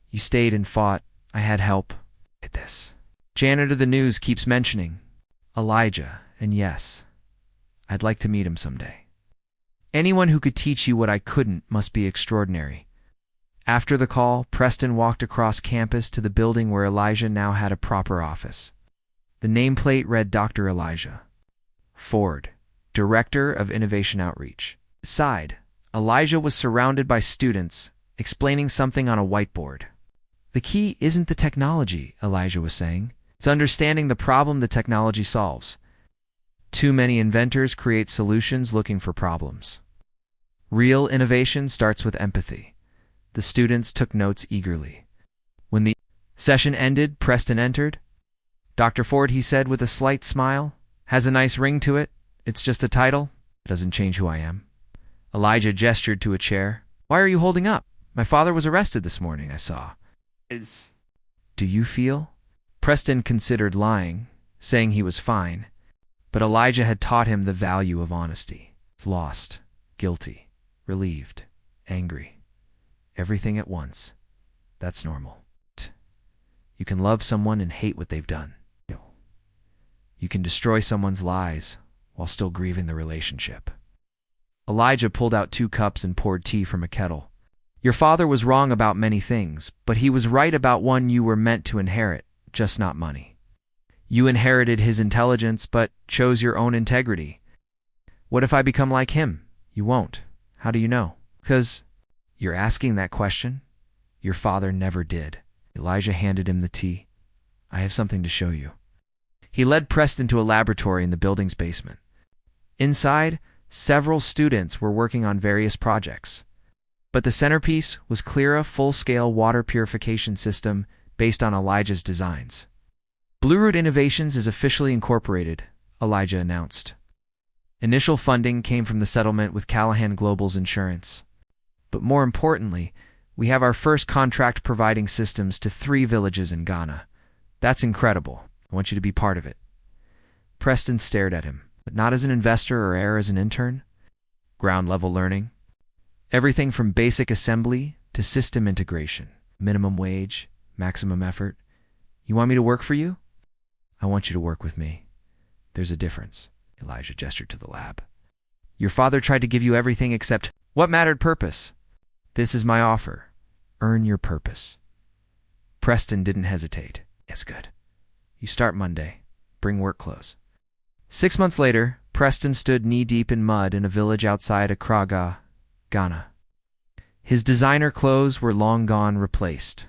Speaker 1: You stayed and fought. I had help. At this. Janitor the news keeps mentioning Elijah, and yes, I'd like to meet him someday. Anyone who could teach you what I couldn't must be extraordinary. After the call, Preston walked across campus to the building where Elijah now had a proper office. The nameplate read Dr. Elijah Ford, Director of Innovation Outreach. Beside, Elijah was surrounded by students explaining something on a whiteboard. The key isn't the technology, Elijah was saying. It's understanding the problem the technology solves. Too many inventors create solutions looking for problems. Real innovation starts with empathy. The students took notes eagerly. When the session ended, Preston entered. Dr. Ford, he said with a slight smile, has a nice ring to it. It's just a title. It doesn't change who I am. Elijah gestured to a chair. Why are you holding up? My father was arrested this morning, I saw. Do you feel? Preston considered lying, saying he was fine, but Elijah had taught him the value of honesty. Lost, guilty, relieved, angry. Everything at once. That's normal. You can love someone and hate what they've done. You can destroy someone's lies while still grieving the relationship. Elijah pulled out 2 cups and poured tea from a kettle. Your father was wrong about many things, but he was right about one: you were meant to inherit, just not money. You inherited his intelligence, but chose your own integrity. What if I become like him? You won't. How do you know? Because you're asking that question? Your father never did. Elijah handed him the tea. I have something to show you. He led Preston to a laboratory in the building's basement. Inside, several students were working on various projects. But the centerpiece was Clyra full-scale water purification system based on Elijah's designs. Blue Root Innovations is officially incorporated, Elijah announced. Initial funding came from the settlement with Callahan Global's insurance. But more importantly, we have our first contract providing systems to 3 villages in Ghana. That's incredible. I want you to be part of it. Preston stared at him, but not as an investor or as an intern. Ground-level learning. Everything from basic assembly to system integration. Minimum wage, maximum effort. You want me to work for you? I want you to work with me. There's a difference. Elijah gestured to the lab. Your father tried to give you everything except what mattered: purpose. This is my offer. Earn your purpose. Preston didn't hesitate. Yes, good. You start Monday. Bring work clothes. 6 months later, Preston stood knee-deep in mud in a village outside Accra, Ghana. His designer clothes were long gone, replaced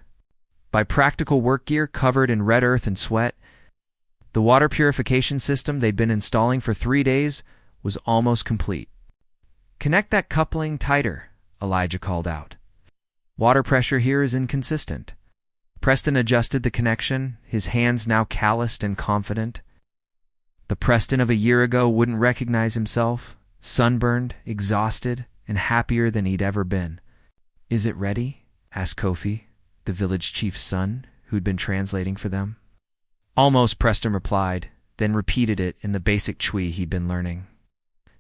Speaker 1: by practical work gear covered in red earth and sweat. The water purification system they'd been installing for 3 days was almost complete. Connect that coupling tighter, Elijah called out. Water pressure here is inconsistent. Preston adjusted the connection, his hands now calloused and confident. The Preston of a year ago wouldn't recognize himself, sunburned, exhausted, and happier than he'd ever been. Is it ready? Asked Kofi, the village chief's son, who'd been translating for them. Almost, Preston replied, then repeated it in the basic Chui he'd been learning.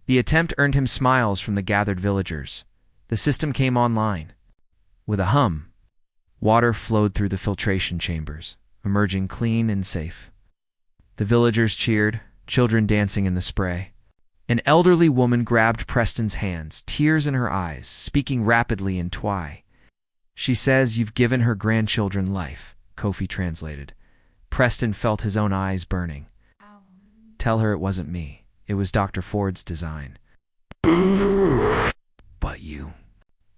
Speaker 1: The attempt earned him smiles from the gathered villagers. The system came online. With a hum, water flowed through the filtration chambers, emerging clean and safe. The villagers cheered, children dancing in the spray. An elderly woman grabbed Preston's hands, tears in her eyes, speaking rapidly in Twi. She says you've given her grandchildren life, Kofi translated. Preston felt his own eyes burning. Tell her it wasn't me. It was Dr. Ford's design. But you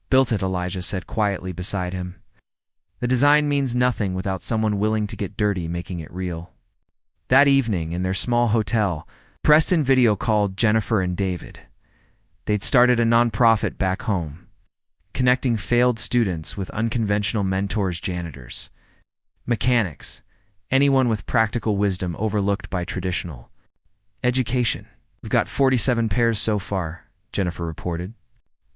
Speaker 1: built it, Elijah said quietly beside him. The design means nothing without someone willing to get dirty making it real. That evening, in their small hotel, Preston video called Jennifer and David. They'd started a nonprofit back home, connecting failed students with unconventional mentors, janitors, mechanics, anyone with practical wisdom overlooked by traditional education. We've got 47 pairs so far, Jennifer reported.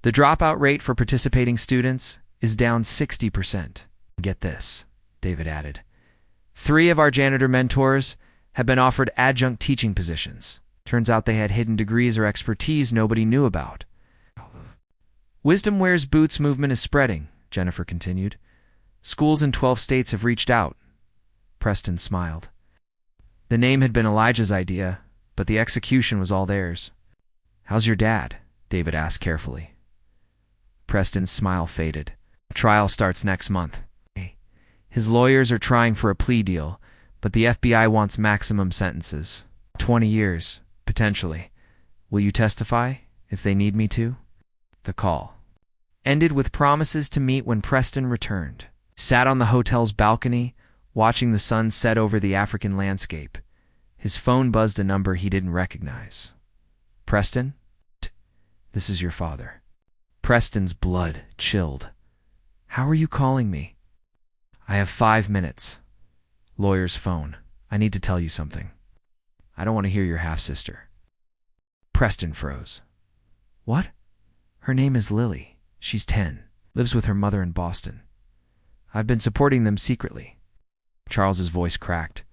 Speaker 1: The dropout rate for participating students is down 60%. Get this, David added. 3 of our janitor mentors have been offered adjunct teaching positions. Turns out they had hidden degrees or expertise nobody knew about. Wisdom wears boots movement is spreading, Jennifer continued. Schools in 12 states have reached out. Preston smiled. The name had been Elijah's idea, but the execution was all theirs. How's your dad? David asked carefully. Preston's smile faded. Trial starts next month. His lawyers are trying for a plea deal, but the FBI wants maximum sentences. 20 years, potentially. Will you testify, if they need me to? The call ended with promises to meet when Preston returned. Sat on the hotel's balcony, watching the sun set over the African landscape. His phone buzzed a number he didn't recognize. Preston? This is your father. Preston's blood chilled. How are you calling me? I have 5 minutes. Lawyer's phone. I need to tell you something. I don't want to hear your half-sister. Preston froze. What? Her name is Lily. She's 10. Lives with her mother in Boston. I've been supporting them secretly. Charles's voice cracked.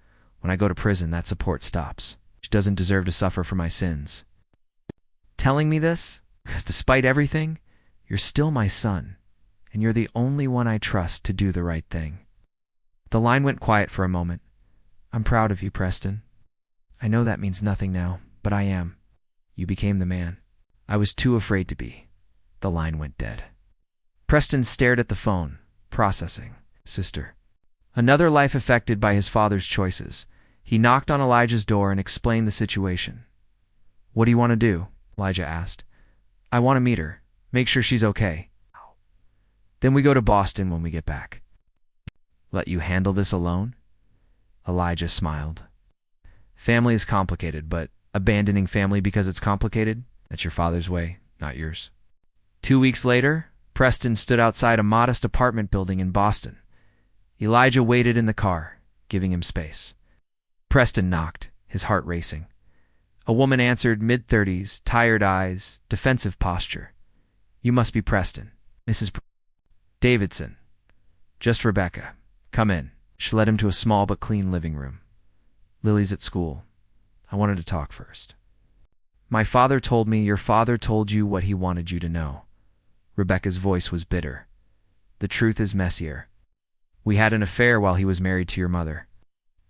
Speaker 1: When I go to prison, that support stops. She doesn't deserve to suffer for my sins. Telling me this? Because despite everything, you're still my son, and you're the only one I trust to do the right thing. The line went quiet for a moment. I'm proud of you, Preston. I know that means nothing now, but I am. You became the man. I was too afraid to be. The line went dead. Preston stared at the phone, processing. Sister. Another life affected by his father's choices. He knocked on Elijah's door and explained the situation. What do you want to do? Elijah asked. I want to meet her. Make sure she's okay. Then we go to Boston when we get back. Let you handle this alone? Elijah smiled. Family is complicated, but abandoning family because it's complicated? That's your father's way, not yours. 2 weeks later, Preston stood outside a modest apartment building in Boston. Elijah waited in the car, giving him space. Preston knocked, his heart racing. A woman answered, mid-30s, tired eyes, defensive posture. You must be Preston. Mrs. Davidson. Just Rebecca. Come in. She led him to a small but clean living room. Lily's at school. I wanted to talk first. My father told me your father told you what he wanted you to know. Rebecca's voice was bitter. The truth is messier. We had an affair while he was married to your mother.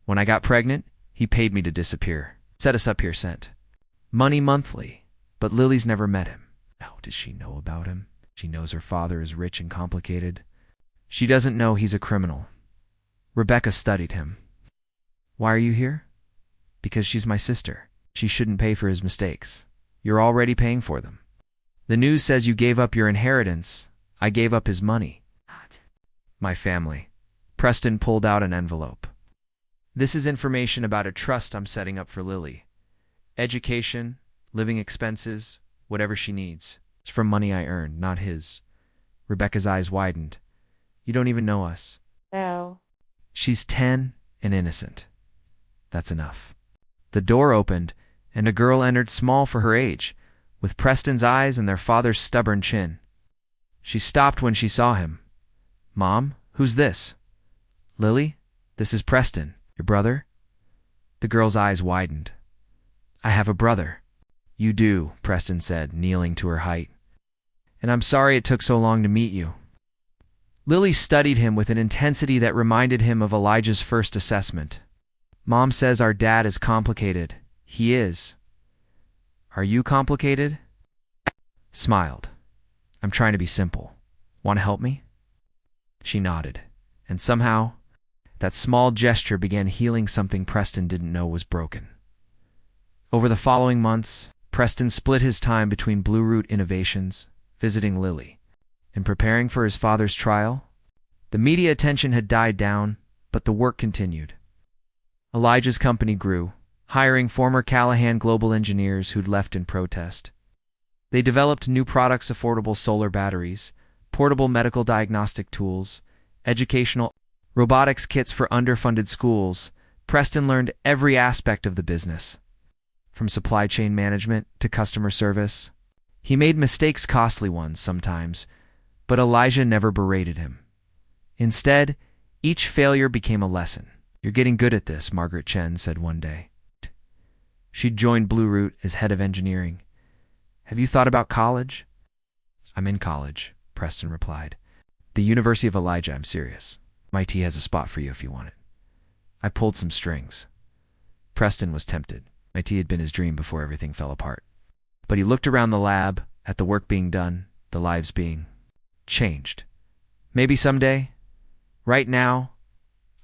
Speaker 1: When I got pregnant, he paid me to disappear. Set us up here sent. Money monthly, but Lily's never met him. How does she know about him? She knows her father is rich and complicated. She doesn't know he's a criminal. Rebecca studied him. Why are you here? Because she's my sister. She shouldn't pay for his mistakes. You're already paying for them. The news says you gave up your inheritance. I gave up his money. My family. Preston pulled out an envelope. This is information about a trust I'm setting up for Lily. Education, living expenses, whatever she needs. It's from money I earned, not his. Rebecca's eyes widened. You don't even know us.
Speaker 2: No.
Speaker 1: She's 10 and innocent. That's enough. The door opened, and a girl entered small for her age, with Preston's eyes and their father's stubborn chin. She stopped when she saw him. Mom, who's this? Lily, this is Preston. Your brother? The girl's eyes widened. I have a brother. You do, Preston said, kneeling to her height. And I'm sorry it took so long to meet you. Lily studied him with an intensity that reminded him of Elijah's first assessment. Mom says our dad is complicated. He is. Are you complicated? Smiled. I'm trying to be simple. Want to help me? She nodded, and somehow, that small gesture began healing something Preston didn't know was broken. Over the following months, Preston split his time between Blue Root Innovations, visiting Lily, and preparing for his father's trial. The media attention had died down, but the work continued. Elijah's company grew, hiring former Callahan global engineers who'd left in protest. They developed new products, affordable solar batteries, portable medical diagnostic tools, educational robotics kits for underfunded schools. Preston learned every aspect of the business, from supply chain management to customer service. He made mistakes, costly ones sometimes, but Elijah never berated him. Instead, each failure became a lesson. You're getting good at this, Margaret Chen said one day. She'd joined Blue Root as head of engineering. Have you thought about college? I'm in college, Preston replied. The University of Elijah, I'm serious. MIT has a spot for you if you want it. I pulled some strings. Preston was tempted. MIT had been his dream before everything fell apart. But he looked around the lab, at the work being done, the lives being changed. Maybe someday. Right now,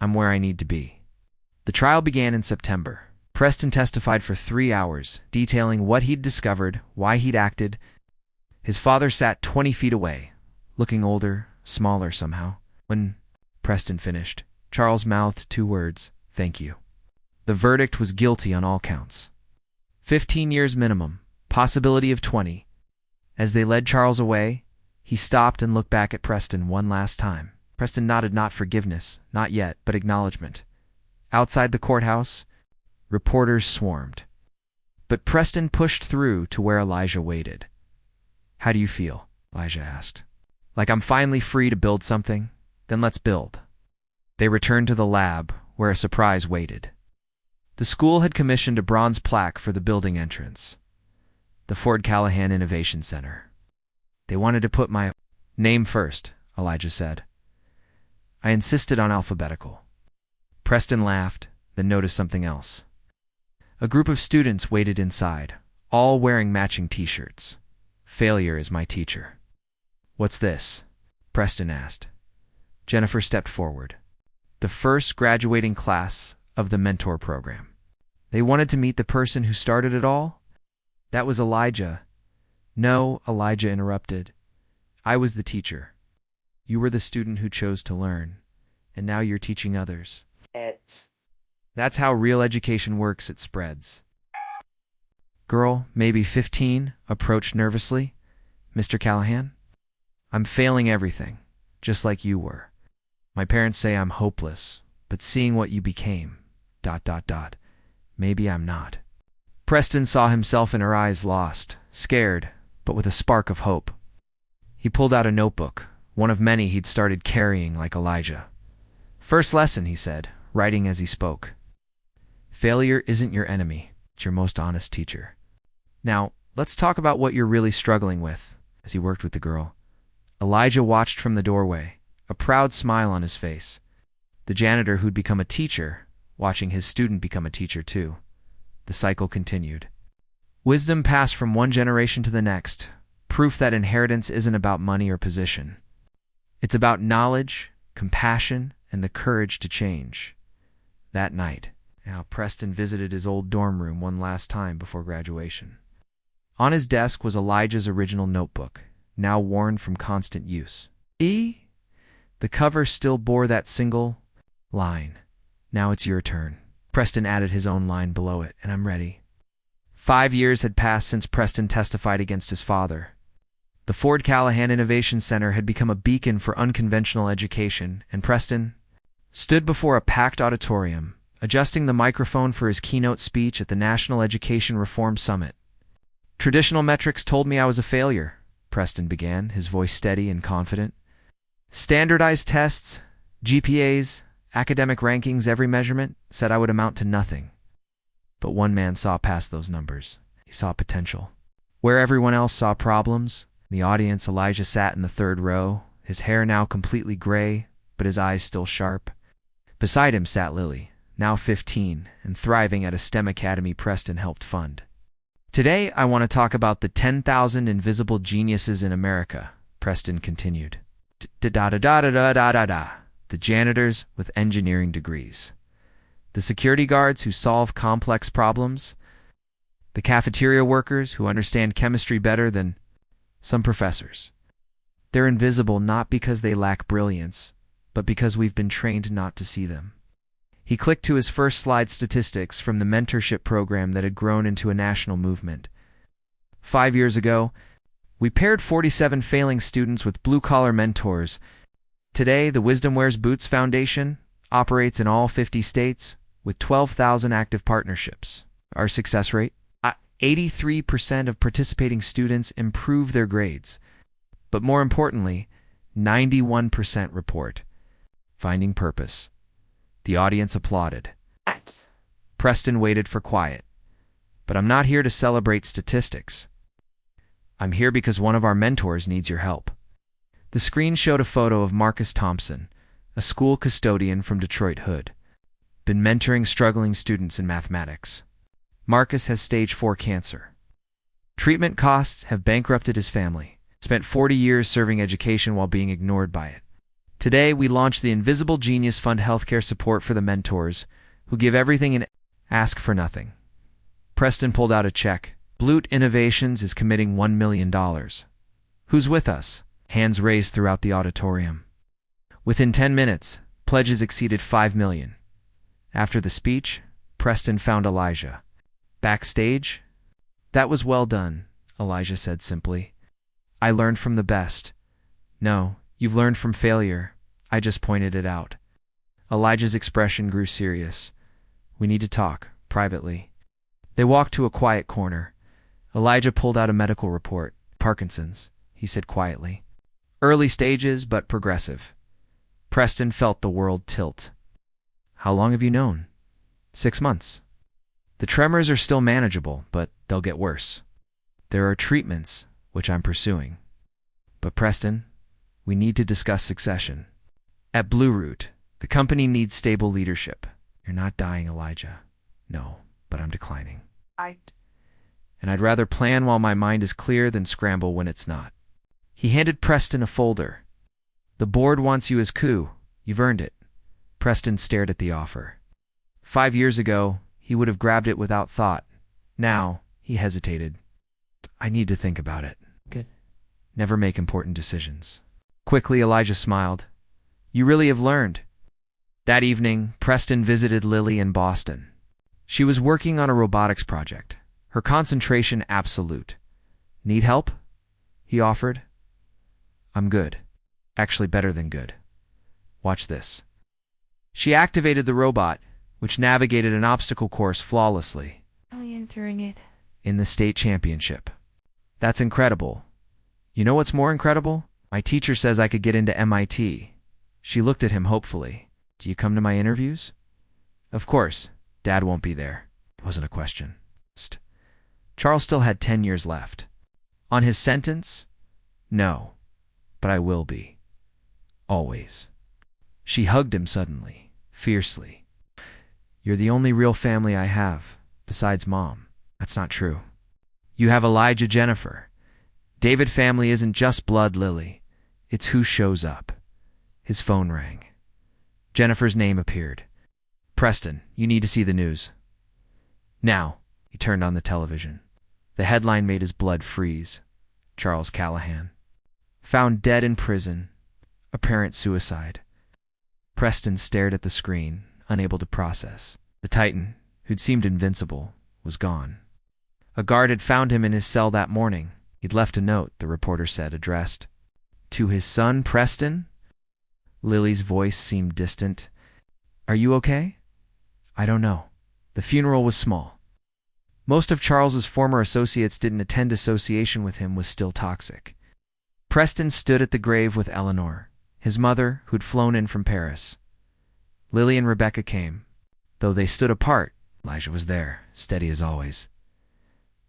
Speaker 1: I'm where I need to be. The trial began in September. Preston testified for 3 hours, detailing what he'd discovered, why he'd acted. His father sat 20 feet away, looking older, smaller somehow. When Preston finished, Charles mouthed 2 words, "Thank you." The verdict was guilty on all counts. 15 years minimum, possibility of 20. As they led Charles away, he stopped and looked back at Preston one last time. Preston nodded, not forgiveness, not yet, but acknowledgement. Outside the courthouse, reporters swarmed. But Preston pushed through to where Elijah waited. How do you feel? Elijah asked. Like I'm finally free to build something? Then let's build. They returned to the lab, where a surprise waited. The school had commissioned a bronze plaque for the building entrance. The Ford Callahan Innovation Center. They wanted to put my name first, Elijah said. I insisted on alphabetical. Preston laughed, then noticed something else. A group of students waited inside, all wearing matching t-shirts. Failure is my teacher. What's this? Preston asked. Jennifer stepped forward. The first graduating class of the mentor program. They wanted to meet the person who started it all? That was Elijah. No, Elijah interrupted. I was the teacher. You were the student who chose to learn, and now you're teaching others. That's how real education works, it spreads. Girl, maybe 15, approached nervously. Mr. Callahan? I'm failing everything, just like you were. My parents say I'm hopeless, but seeing what you became, ... maybe I'm not. Preston saw himself in her eyes, lost, scared, but with a spark of hope. He pulled out a notebook, one of many he'd started carrying like Elijah. First lesson, he said, writing as he spoke. Failure isn't your enemy, it's your most honest teacher. Now, let's talk about what you're really struggling with, as he worked with the girl. Elijah watched from the doorway, a proud smile on his face. The janitor who'd become a teacher, watching his student become a teacher too. The cycle continued. Wisdom passed from one generation to the next, proof that inheritance isn't about money or position. It's about knowledge, compassion, and the courage to change. That night, Preston visited his old dorm room one last time before graduation. On his desk was Elijah's original notebook, now worn from constant use. The cover still bore that single line. Now it's your turn. Preston added his own line below it, and I'm ready. 5 years had passed since Preston testified against his father. The Ford Callahan Innovation Center had become a beacon for unconventional education, and Preston stood before a packed auditorium, adjusting the microphone for his keynote speech at the National Education Reform Summit. Traditional metrics told me I was a failure, Preston began, his voice steady and confident. Standardized tests, GPAs, academic rankings, every measurement said I would amount to nothing. But one man saw past those numbers. He saw potential. Where everyone else saw problems, in the audience, Elijah sat in the third row, his hair now completely gray, but his eyes still sharp. Beside him sat Lily, now 15, and thriving at a STEM academy Preston helped fund. Today, I want to talk about the 10,000 invisible geniuses in America, Preston continued. The janitors with engineering degrees. The security guards who solve complex problems. The cafeteria workers who understand chemistry better than some professors. They're invisible not because they lack brilliance, but because we've been trained not to see them. He clicked to his first slide, statistics from the mentorship program that had grown into a national movement. 5 years ago, we paired 47 failing students with blue-collar mentors. Today, the Wisdom Wears Boots Foundation operates in all 50 states with 12,000 active partnerships. Our success rate? 83% of participating students improve their grades. But more importantly, 91% report finding purpose. The audience applauded. Preston waited for quiet. But I'm not here to celebrate statistics. I'm here because one of our mentors needs your help. The screen showed a photo of Marcus Thompson, a school custodian from Detroit Hood. Been mentoring struggling students in mathematics. Marcus has stage 4 cancer. Treatment costs have bankrupted his family. Spent 40 years serving education while being ignored by it. Today, we launched the Invisible Genius Fund healthcare support for the mentors who give everything and ask for nothing. Preston pulled out a check. Blute Innovations is committing $1 million. Who's with us? Hands raised throughout the auditorium. Within 10 minutes, pledges exceeded $5 million. After the speech, Preston found Elijah. Backstage? That was well done, Elijah said simply. I learned from the best. No, you've learned from failure. I just pointed it out. Elijah's expression grew serious. We need to talk, privately. They walked to a quiet corner. Elijah pulled out a medical report. Parkinson's, he said quietly. Early stages, but progressive. Preston felt the world tilt. How long have you known? 6 months. The tremors are still manageable, but they'll get worse. There are treatments, which I'm pursuing. But Preston, we need to discuss succession. At Blue Root, the company needs stable leadership. You're not dying, Elijah. No, but I'm declining. And I'd rather plan while my mind is clear than scramble when it's not. He handed Preston a folder. The board wants you as coup. You've earned it. Preston stared at the offer. 5 years ago, he would have grabbed it without thought. Now, he hesitated. I need to think about it.
Speaker 2: Good.
Speaker 1: Never make important decisions. Quickly, Elijah smiled. You really have learned. That evening, Preston visited Lily in Boston. She was working on a robotics project. Her concentration absolute. Need help? He offered. I'm good. Actually better than good. Watch this. She activated the robot, which navigated an obstacle course flawlessly.
Speaker 2: I'm entering it.
Speaker 1: In the state championship. That's incredible. You know what's more incredible? My teacher says I could get into MIT. She looked at him hopefully. Do you come to my interviews? Of course. Dad won't be there. It wasn't a question. Charles still had 10 years left. On his sentence? No. But I will be. Always. She hugged him suddenly, fiercely. You're the only real family I have, besides Mom. That's not true. You have Elijah Jennifer. David family isn't just blood, Lily. It's who shows up. His phone rang. Jennifer's name appeared. Preston, you need to see the news. Now, he turned on the television. The headline made his blood freeze. Charles Callahan. Found dead in prison. Apparent suicide. Preston stared at the screen, unable to process. The Titan, who'd seemed invincible, was gone. A guard had found him in his cell that morning. He'd left a note, the reporter said, addressed to his son, Preston? Lily's voice seemed distant. Are you okay? I don't know. The funeral was small. Most of Charles's former associates didn't attend. Association with him was still toxic. Preston stood at the grave with Eleanor, his mother, who'd flown in from Paris. Lily and Rebecca came. Though they stood apart, Elijah was there, steady as always.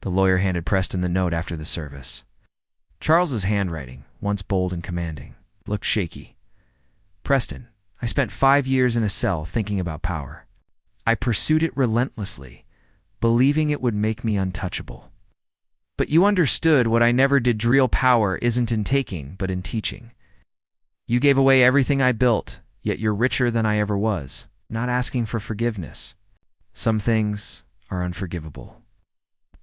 Speaker 1: The lawyer handed Preston the note after the service. Charles's handwriting, once bold and commanding, looked shaky. Preston, I spent 5 years in a cell thinking about power. I pursued it relentlessly, believing it would make me untouchable. But you understood what I never did. Real power isn't in taking, but in teaching. You gave away everything I built, yet you're richer than I ever was, not asking for forgiveness. Some things are unforgivable.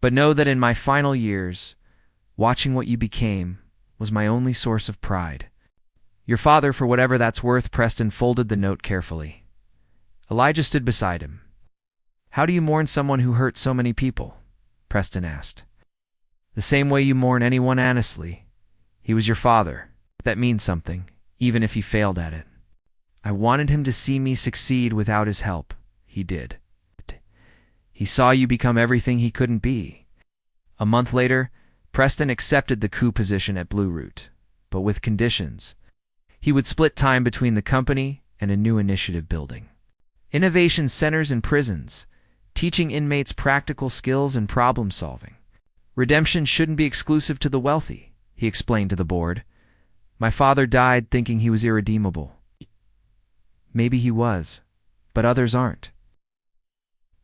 Speaker 1: But know that in my final years, watching what you became was my only source of pride. Your father, for whatever that's worth. Preston folded the note carefully. Elijah stood beside him. How do you mourn someone who hurt so many people? Preston asked. The same way you mourn anyone honestly. He was your father. That means something, even if he failed at it. I wanted him to see me succeed without his help. He did. He saw you become everything he couldn't be. A month later, Preston accepted the coup position at Blue Root, but with conditions. He would split time between the company and a new initiative building. Innovation centers in prisons, teaching inmates practical skills and problem solving. Redemption shouldn't be exclusive to the wealthy, he explained to the board. My father died thinking he was irredeemable. Maybe he was, but others aren't.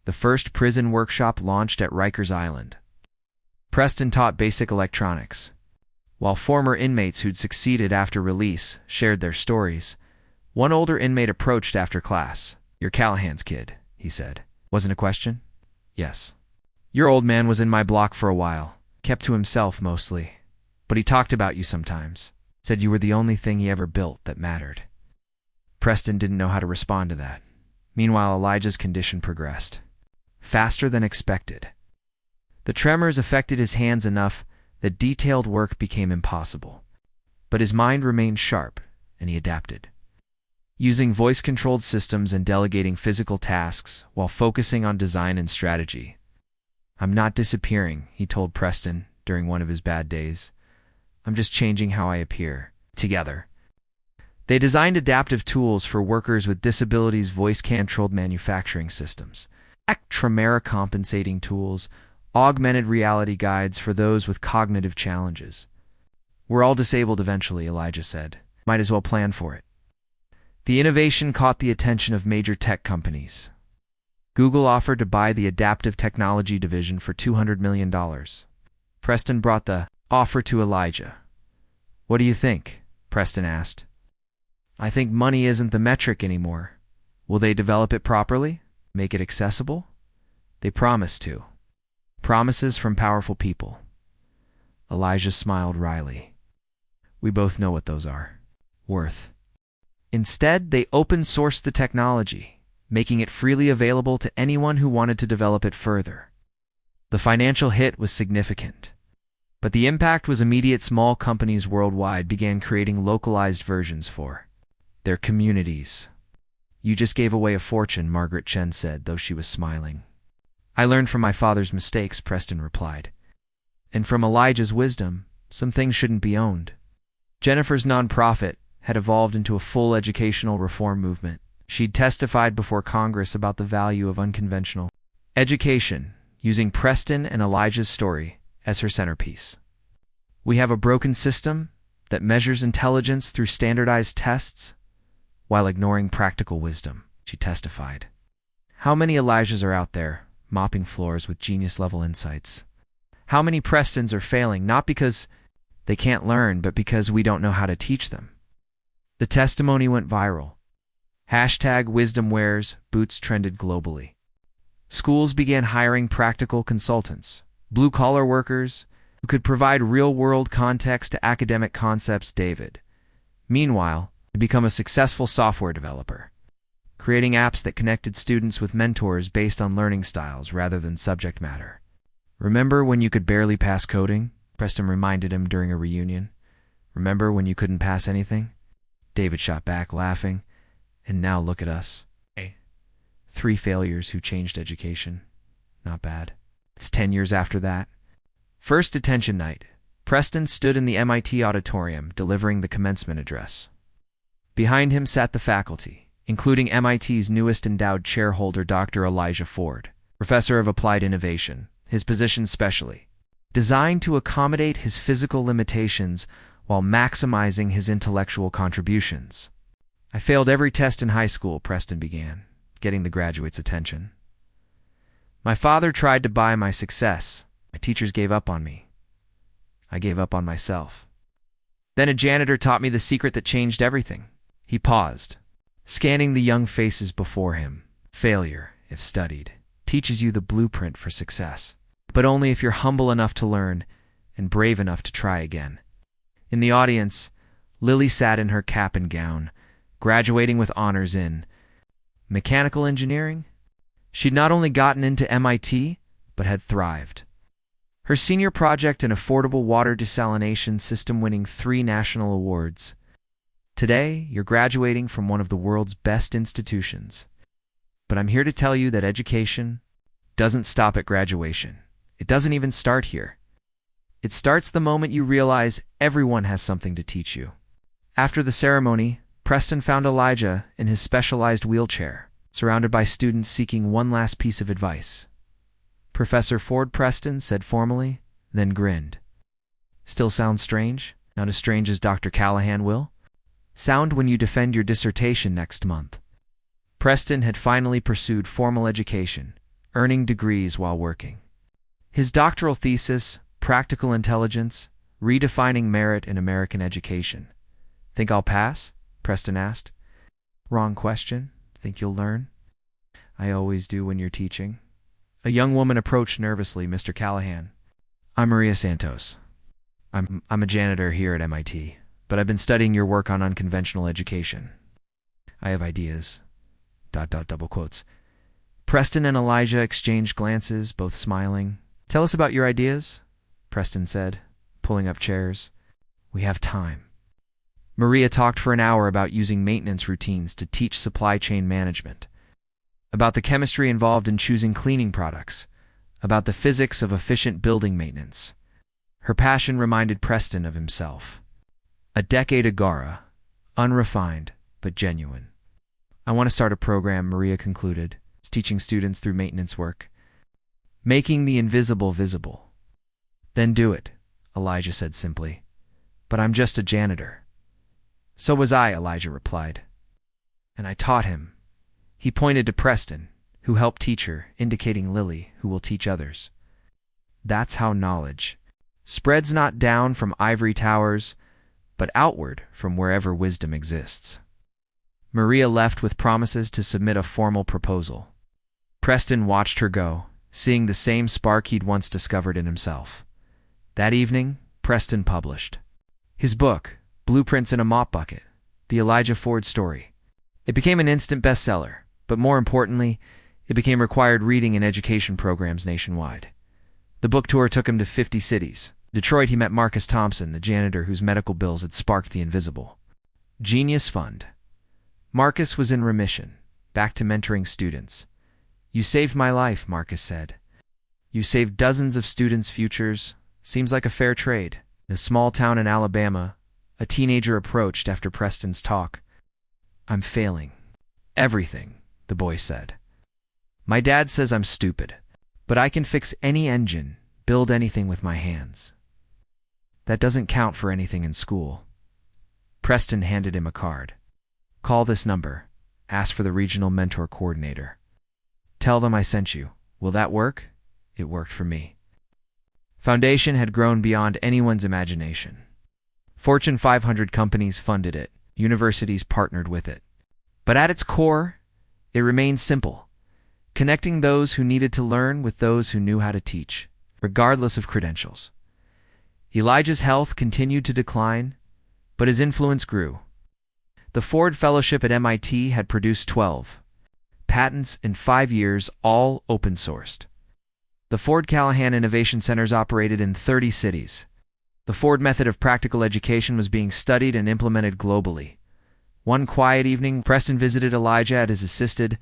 Speaker 1: The first prison workshop launched at Rikers Island. Preston taught basic electronics. While former inmates who'd succeeded after release shared their stories, one older inmate approached after class. You're Callahan's kid, he said. Wasn't a question? Yes. Your old man was in my block for a while, kept to himself mostly. But he talked about you sometimes, said you were the only thing he ever built that mattered. Preston didn't know how to respond to that. Meanwhile, Elijah's condition progressed. Faster than expected. The tremors affected his hands enough that detailed work became impossible. But his mind remained sharp, and he adapted. Using voice-controlled systems and delegating physical tasks while focusing on design and strategy. I'm not disappearing, he told Preston during one of his bad days. I'm just changing how I appear. Together. They designed adaptive tools for workers with disabilities, voice-controlled manufacturing systems, extra compensating tools, augmented reality guides for those with cognitive challenges. We're all disabled eventually, Elijah said. Might as well plan for it. The innovation caught the attention of major tech companies. Google offered to buy the adaptive technology division for $200 million. Preston brought the offer to Elijah. What do you think? Preston asked. I think money isn't the metric anymore. Will they develop it properly? Make it accessible? They promise to. Promises from powerful people. Elijah smiled wryly. We both know what those are. Worth. Instead, they open-sourced the technology, making it freely available to anyone who wanted to develop it further. The financial hit was significant, but the impact was immediate. Small companies worldwide began creating localized versions for their communities. You just gave away a fortune, Margaret Chen said, though she was smiling. I learned from my father's mistakes, Preston replied. And from Elijah's wisdom, some things shouldn't be owned. Jennifer's nonprofit had evolved into a full educational reform movement. She'd testified before Congress about the value of unconventional education, using Preston and Elijah's story as her centerpiece. We have a broken system that measures intelligence through standardized tests while ignoring practical wisdom, she testified. How many Elijahs are out there, mopping floors with genius-level insights? How many Prestons are failing, not because they can't learn, but because we don't know how to teach them? The testimony went viral. #WisdomWears boots trended globally. Schools began hiring practical consultants, blue-collar workers who could provide real-world context to academic concepts. David, meanwhile, had become a successful software developer, creating apps that connected students with mentors based on learning styles rather than subject matter. Remember when you could barely pass coding? Preston reminded him during a reunion. Remember when you couldn't pass anything? David shot back, laughing. And now look at us. 3 failures who changed education. Not bad. It's 10 years after that. First detention night. Preston stood in the MIT auditorium delivering the commencement address. Behind him sat the faculty, including MIT's newest endowed chairholder, Dr. Elijah Ford, professor of applied innovation, his position specially designed to accommodate his physical limitations while maximizing his intellectual contributions. I failed every test in high school, Preston began, getting the graduates' attention. My father tried to buy my success. My teachers gave up on me. I gave up on myself. Then a janitor taught me the secret that changed everything. He paused, scanning the young faces before him. Failure, if studied, teaches you the blueprint for success, but only if you're humble enough to learn and brave enough to try again. In the audience, Lily sat in her cap and gown, graduating with honors in mechanical engineering. She'd not only gotten into MIT, but had thrived. Her senior project, an affordable water desalination system, winning 3 national awards. Today, you're graduating from one of the world's best institutions. But I'm here to tell you that education doesn't stop at graduation. It doesn't even start here. It starts the moment you realize everyone has something to teach you. After the ceremony, Preston found Elijah in his specialized wheelchair, surrounded by students seeking one last piece of advice. Professor Ford, Preston said formally, then grinned. Still sounds strange? Not as strange as Dr. Callahan will? Sound when you defend your dissertation next month. Preston had finally pursued formal education, earning degrees while working. His doctoral thesis, Practical Intelligence, Redefining Merit in American Education. Think I'll pass? Preston asked. Wrong question. Think you'll learn? I always do when you're teaching. A young woman approached nervously. Mr. Callahan. I'm Maria Santos. I'm a janitor here at MIT, but I've been studying your work on unconventional education. I have ideas. ... double quotes. Preston and Elijah exchanged glances, both smiling. Tell us about your ideas, Preston said, pulling up chairs. We have time. Maria talked for an hour about using maintenance routines to teach supply chain management, about the chemistry involved in choosing cleaning products, about the physics of efficient building maintenance. Her passion reminded Preston of himself. A decade agora, unrefined but genuine. I want to start a program, Maria concluded, teaching students through maintenance work. Making the invisible visible. Then do it, Elijah said simply. But I'm just a janitor. So was I, Elijah replied. And I taught him. He pointed to Preston, who helped teach her, indicating Lily, who will teach others. That's how knowledge spreads, not down from ivory towers, but outward from wherever wisdom exists. Maria left with promises to submit a formal proposal. Preston watched her go, seeing the same spark he'd once discovered in himself. That evening, Preston published his book, Blueprints in a Mop Bucket, the Elijah Ford story. It became an instant bestseller, but more importantly, it became required reading in education programs nationwide. The book tour took him to 50 cities. Detroit, he met Marcus Thompson, the janitor whose medical bills had sparked the invisible Genius Fund. Marcus was in remission, back to mentoring students. "You saved my life," Marcus said. "You saved dozens of students' futures. Seems like a fair trade." In a small town in Alabama, a teenager approached after Preston's talk. "I'm failing. Everything," the boy said. "My dad says I'm stupid, but I can fix any engine, build anything with my hands. That doesn't count for anything in school." Preston handed him a card. "Call this number. Ask for the regional mentor coordinator. Tell them I sent you. Will that work?" It worked for me. Foundation had grown beyond anyone's imagination. Fortune 500 companies funded it. Universities partnered with it. But at its core, it remained simple, connecting those who needed to learn with those who knew how to teach, regardless of credentials. Elijah's health continued to decline, but his influence grew. The Ford Fellowship at MIT had produced 12 patents in 5 years, all open-sourced. The Ford Callahan Innovation Centers operated in 30 cities. The Ford method of practical education was being studied and implemented globally. One quiet evening, Preston visited Elijah at his assisted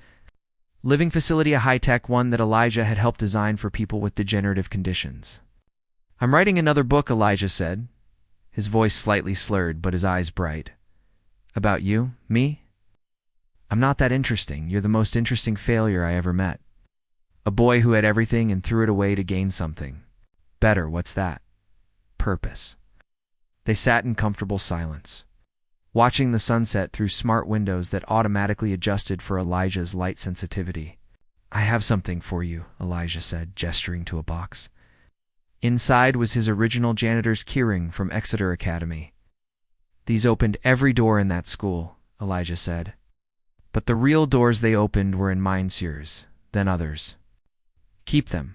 Speaker 1: living facility, a high-tech one that Elijah had helped design for people with degenerative conditions. "I'm writing another book," Elijah said, his voice slightly slurred but his eyes bright. "About you? Me? I'm not that interesting. You're the most interesting failure I ever met. A boy who had everything and threw it away to gain something better. What's that? Purpose." They sat in comfortable silence, watching the sunset through smart windows that automatically adjusted for Elijah's light sensitivity. "I have something for you," Elijah said, gesturing to a box. Inside was his original janitor's keyring from Exeter Academy. "These opened every door in that school," Elijah said. "But the real doors they opened were in Mindseers, then others. Keep them.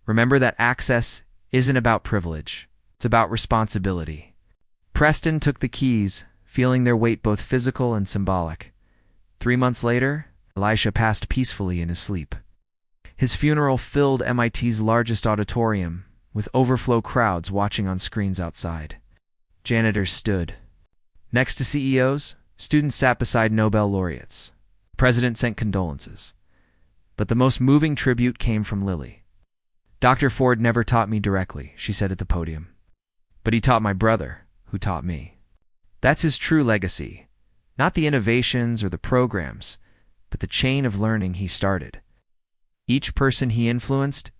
Speaker 1: Remember that access isn't about privilege. It's about responsibility." Preston took the keys, feeling their weight both physical and symbolic. 3 months later, Elijah passed peacefully in his sleep. His funeral filled MIT's largest auditorium, with overflow crowds watching on screens outside. Janitors stood next to CEOs, students sat beside Nobel laureates. The president sent condolences. But the most moving tribute came from Lily. "Dr. Ford never taught me directly," she said at the podium. "But he taught my brother, who taught me. That's his true legacy. Not the innovations or the programs, but the chain of learning he started. Each person he influenced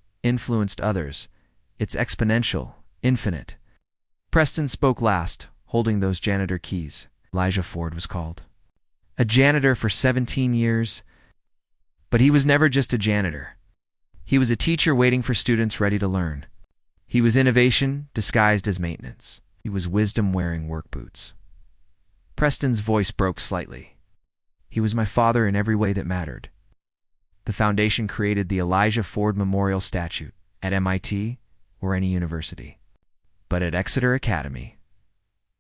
Speaker 1: others. It's exponential, infinite." Preston spoke last, holding those janitor keys. Elijah Ford was called. A janitor for 17 years. But he was never just a janitor. He was a teacher waiting for students ready to learn. He was innovation disguised as maintenance. He was wisdom wearing work boots. Preston's voice broke slightly. "He was my father in every way that mattered." The foundation created the Elijah Ford Memorial Statue at MIT or any university. But at Exeter Academy,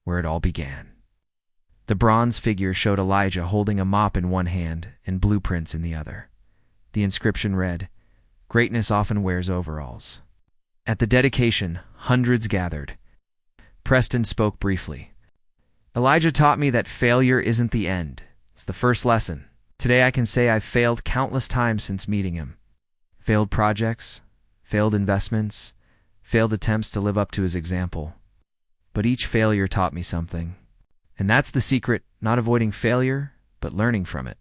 Speaker 1: where it all began. The bronze figure showed Elijah holding a mop in one hand and blueprints in the other. The inscription read, "Greatness often wears overalls." At the dedication, hundreds gathered. Preston spoke briefly. "Elijah taught me that failure isn't the end. It's the first lesson. Today I can say I've failed countless times since meeting him. Failed projects, failed investments, failed attempts to live up to his example. But each failure taught me something. And that's the secret, not avoiding failure, but learning from it."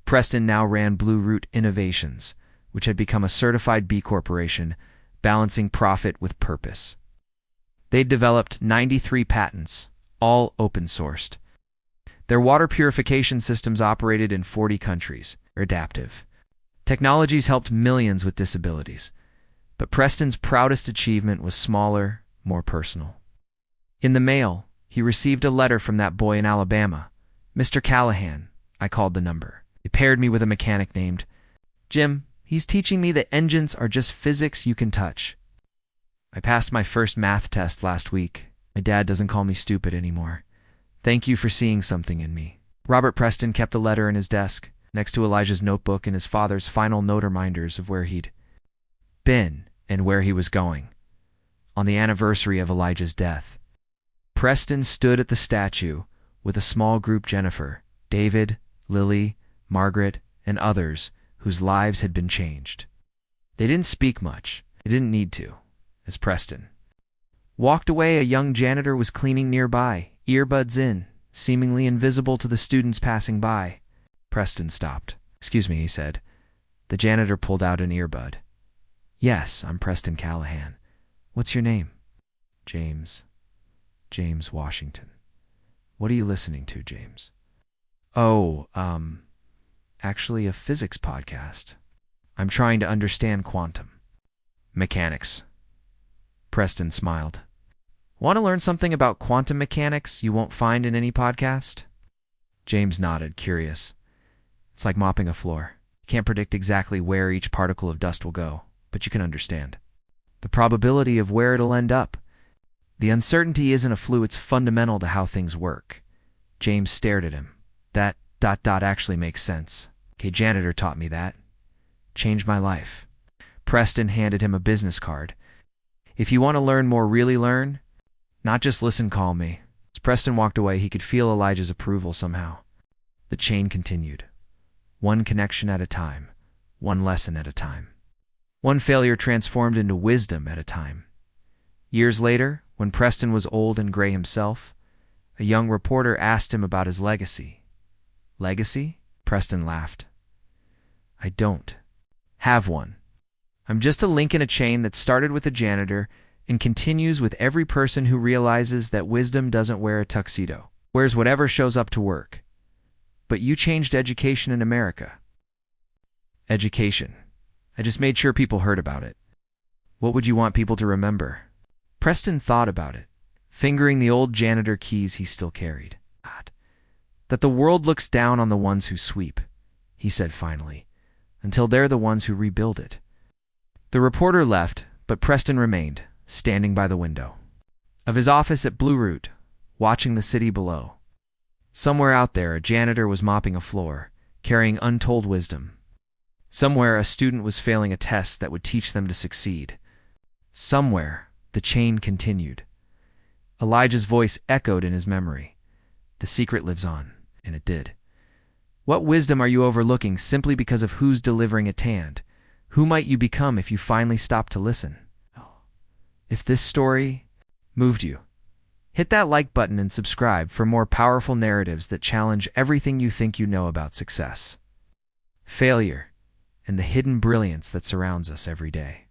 Speaker 1: Preston now ran Blue Root Innovations, which had become a certified B Corporation, balancing profit with purpose. They'd developed 93 patents, all open-sourced. Their water purification systems operated in 40 countries, adaptive. Technologies helped millions with disabilities. But Preston's proudest achievement was smaller, more personal. In the mail, he received a letter from that boy in Alabama, Mr. Callahan, I called the number. They paired me with a mechanic named Jim. He's teaching me that engines are just physics you can touch. I passed my first math test last week. My dad doesn't call me stupid anymore. Thank you for seeing something in me. Robert Preston kept the letter in his desk, next to Elijah's notebook and his father's final note reminders of where he'd been and where he was going. On the anniversary of Elijah's death, Preston stood at the statue with a small group: Jennifer, David, Lily, Margaret, and others whose lives had been changed. They didn't speak much. They didn't need to. As Preston walked away, a young janitor was cleaning nearby, earbuds in, seemingly invisible to the students passing by. Preston stopped. "Excuse me," he said. The janitor pulled out an earbud. "Yes, I'm Preston Callahan. What's your name?" "James. James Washington." "What are you listening to, James?" "Oh, actually a physics podcast. I'm trying to understand quantum mechanics." Preston smiled. "Want to learn something about quantum mechanics you won't find in any podcast?" James nodded, curious. "It's like mopping a floor. You can't predict exactly where each particle of dust will go, but you can understand the probability of where it'll end up. The uncertainty isn't a fluke, it's fundamental to how things work." James stared at him. That ... actually makes sense. Okay, janitor taught me that. Changed my life." Preston handed him a business card. "If you want to learn more, really learn, not just listen, call me." As Preston walked away, he could feel Elijah's approval somehow. The chain continued. One connection at a time. One lesson at a time. One failure transformed into wisdom at a time. Years later, when Preston was old and gray himself, a young reporter asked him about his legacy. "Legacy?" Preston laughed. "I don't have one. I'm just a link in a chain that started with a janitor and continues with every person who realizes that wisdom doesn't wear a tuxedo, wears whatever shows up to work." "But you changed education in America." "Education. I just made sure people heard about it." "What would you want people to remember?" Preston thought about it, fingering the old janitor keys he still carried. "That the world looks down on the ones who sweep," he said finally, "until they're the ones who rebuild it." The reporter left, but Preston remained, standing by the window of his office at Blue Route, watching the city below. Somewhere out there, a janitor was mopping a floor, carrying untold wisdom. Somewhere, a student was failing a test that would teach them to succeed. Somewhere, the chain continued. Elijah's voice echoed in his memory. The secret lives on, and it did. What wisdom are you overlooking simply because of who's delivering it hand? Who might you become if you finally stop to listen? If this story moved you, hit that like button and subscribe for more powerful narratives that challenge everything you think you know about success, failure, and the hidden brilliance that surrounds us every day.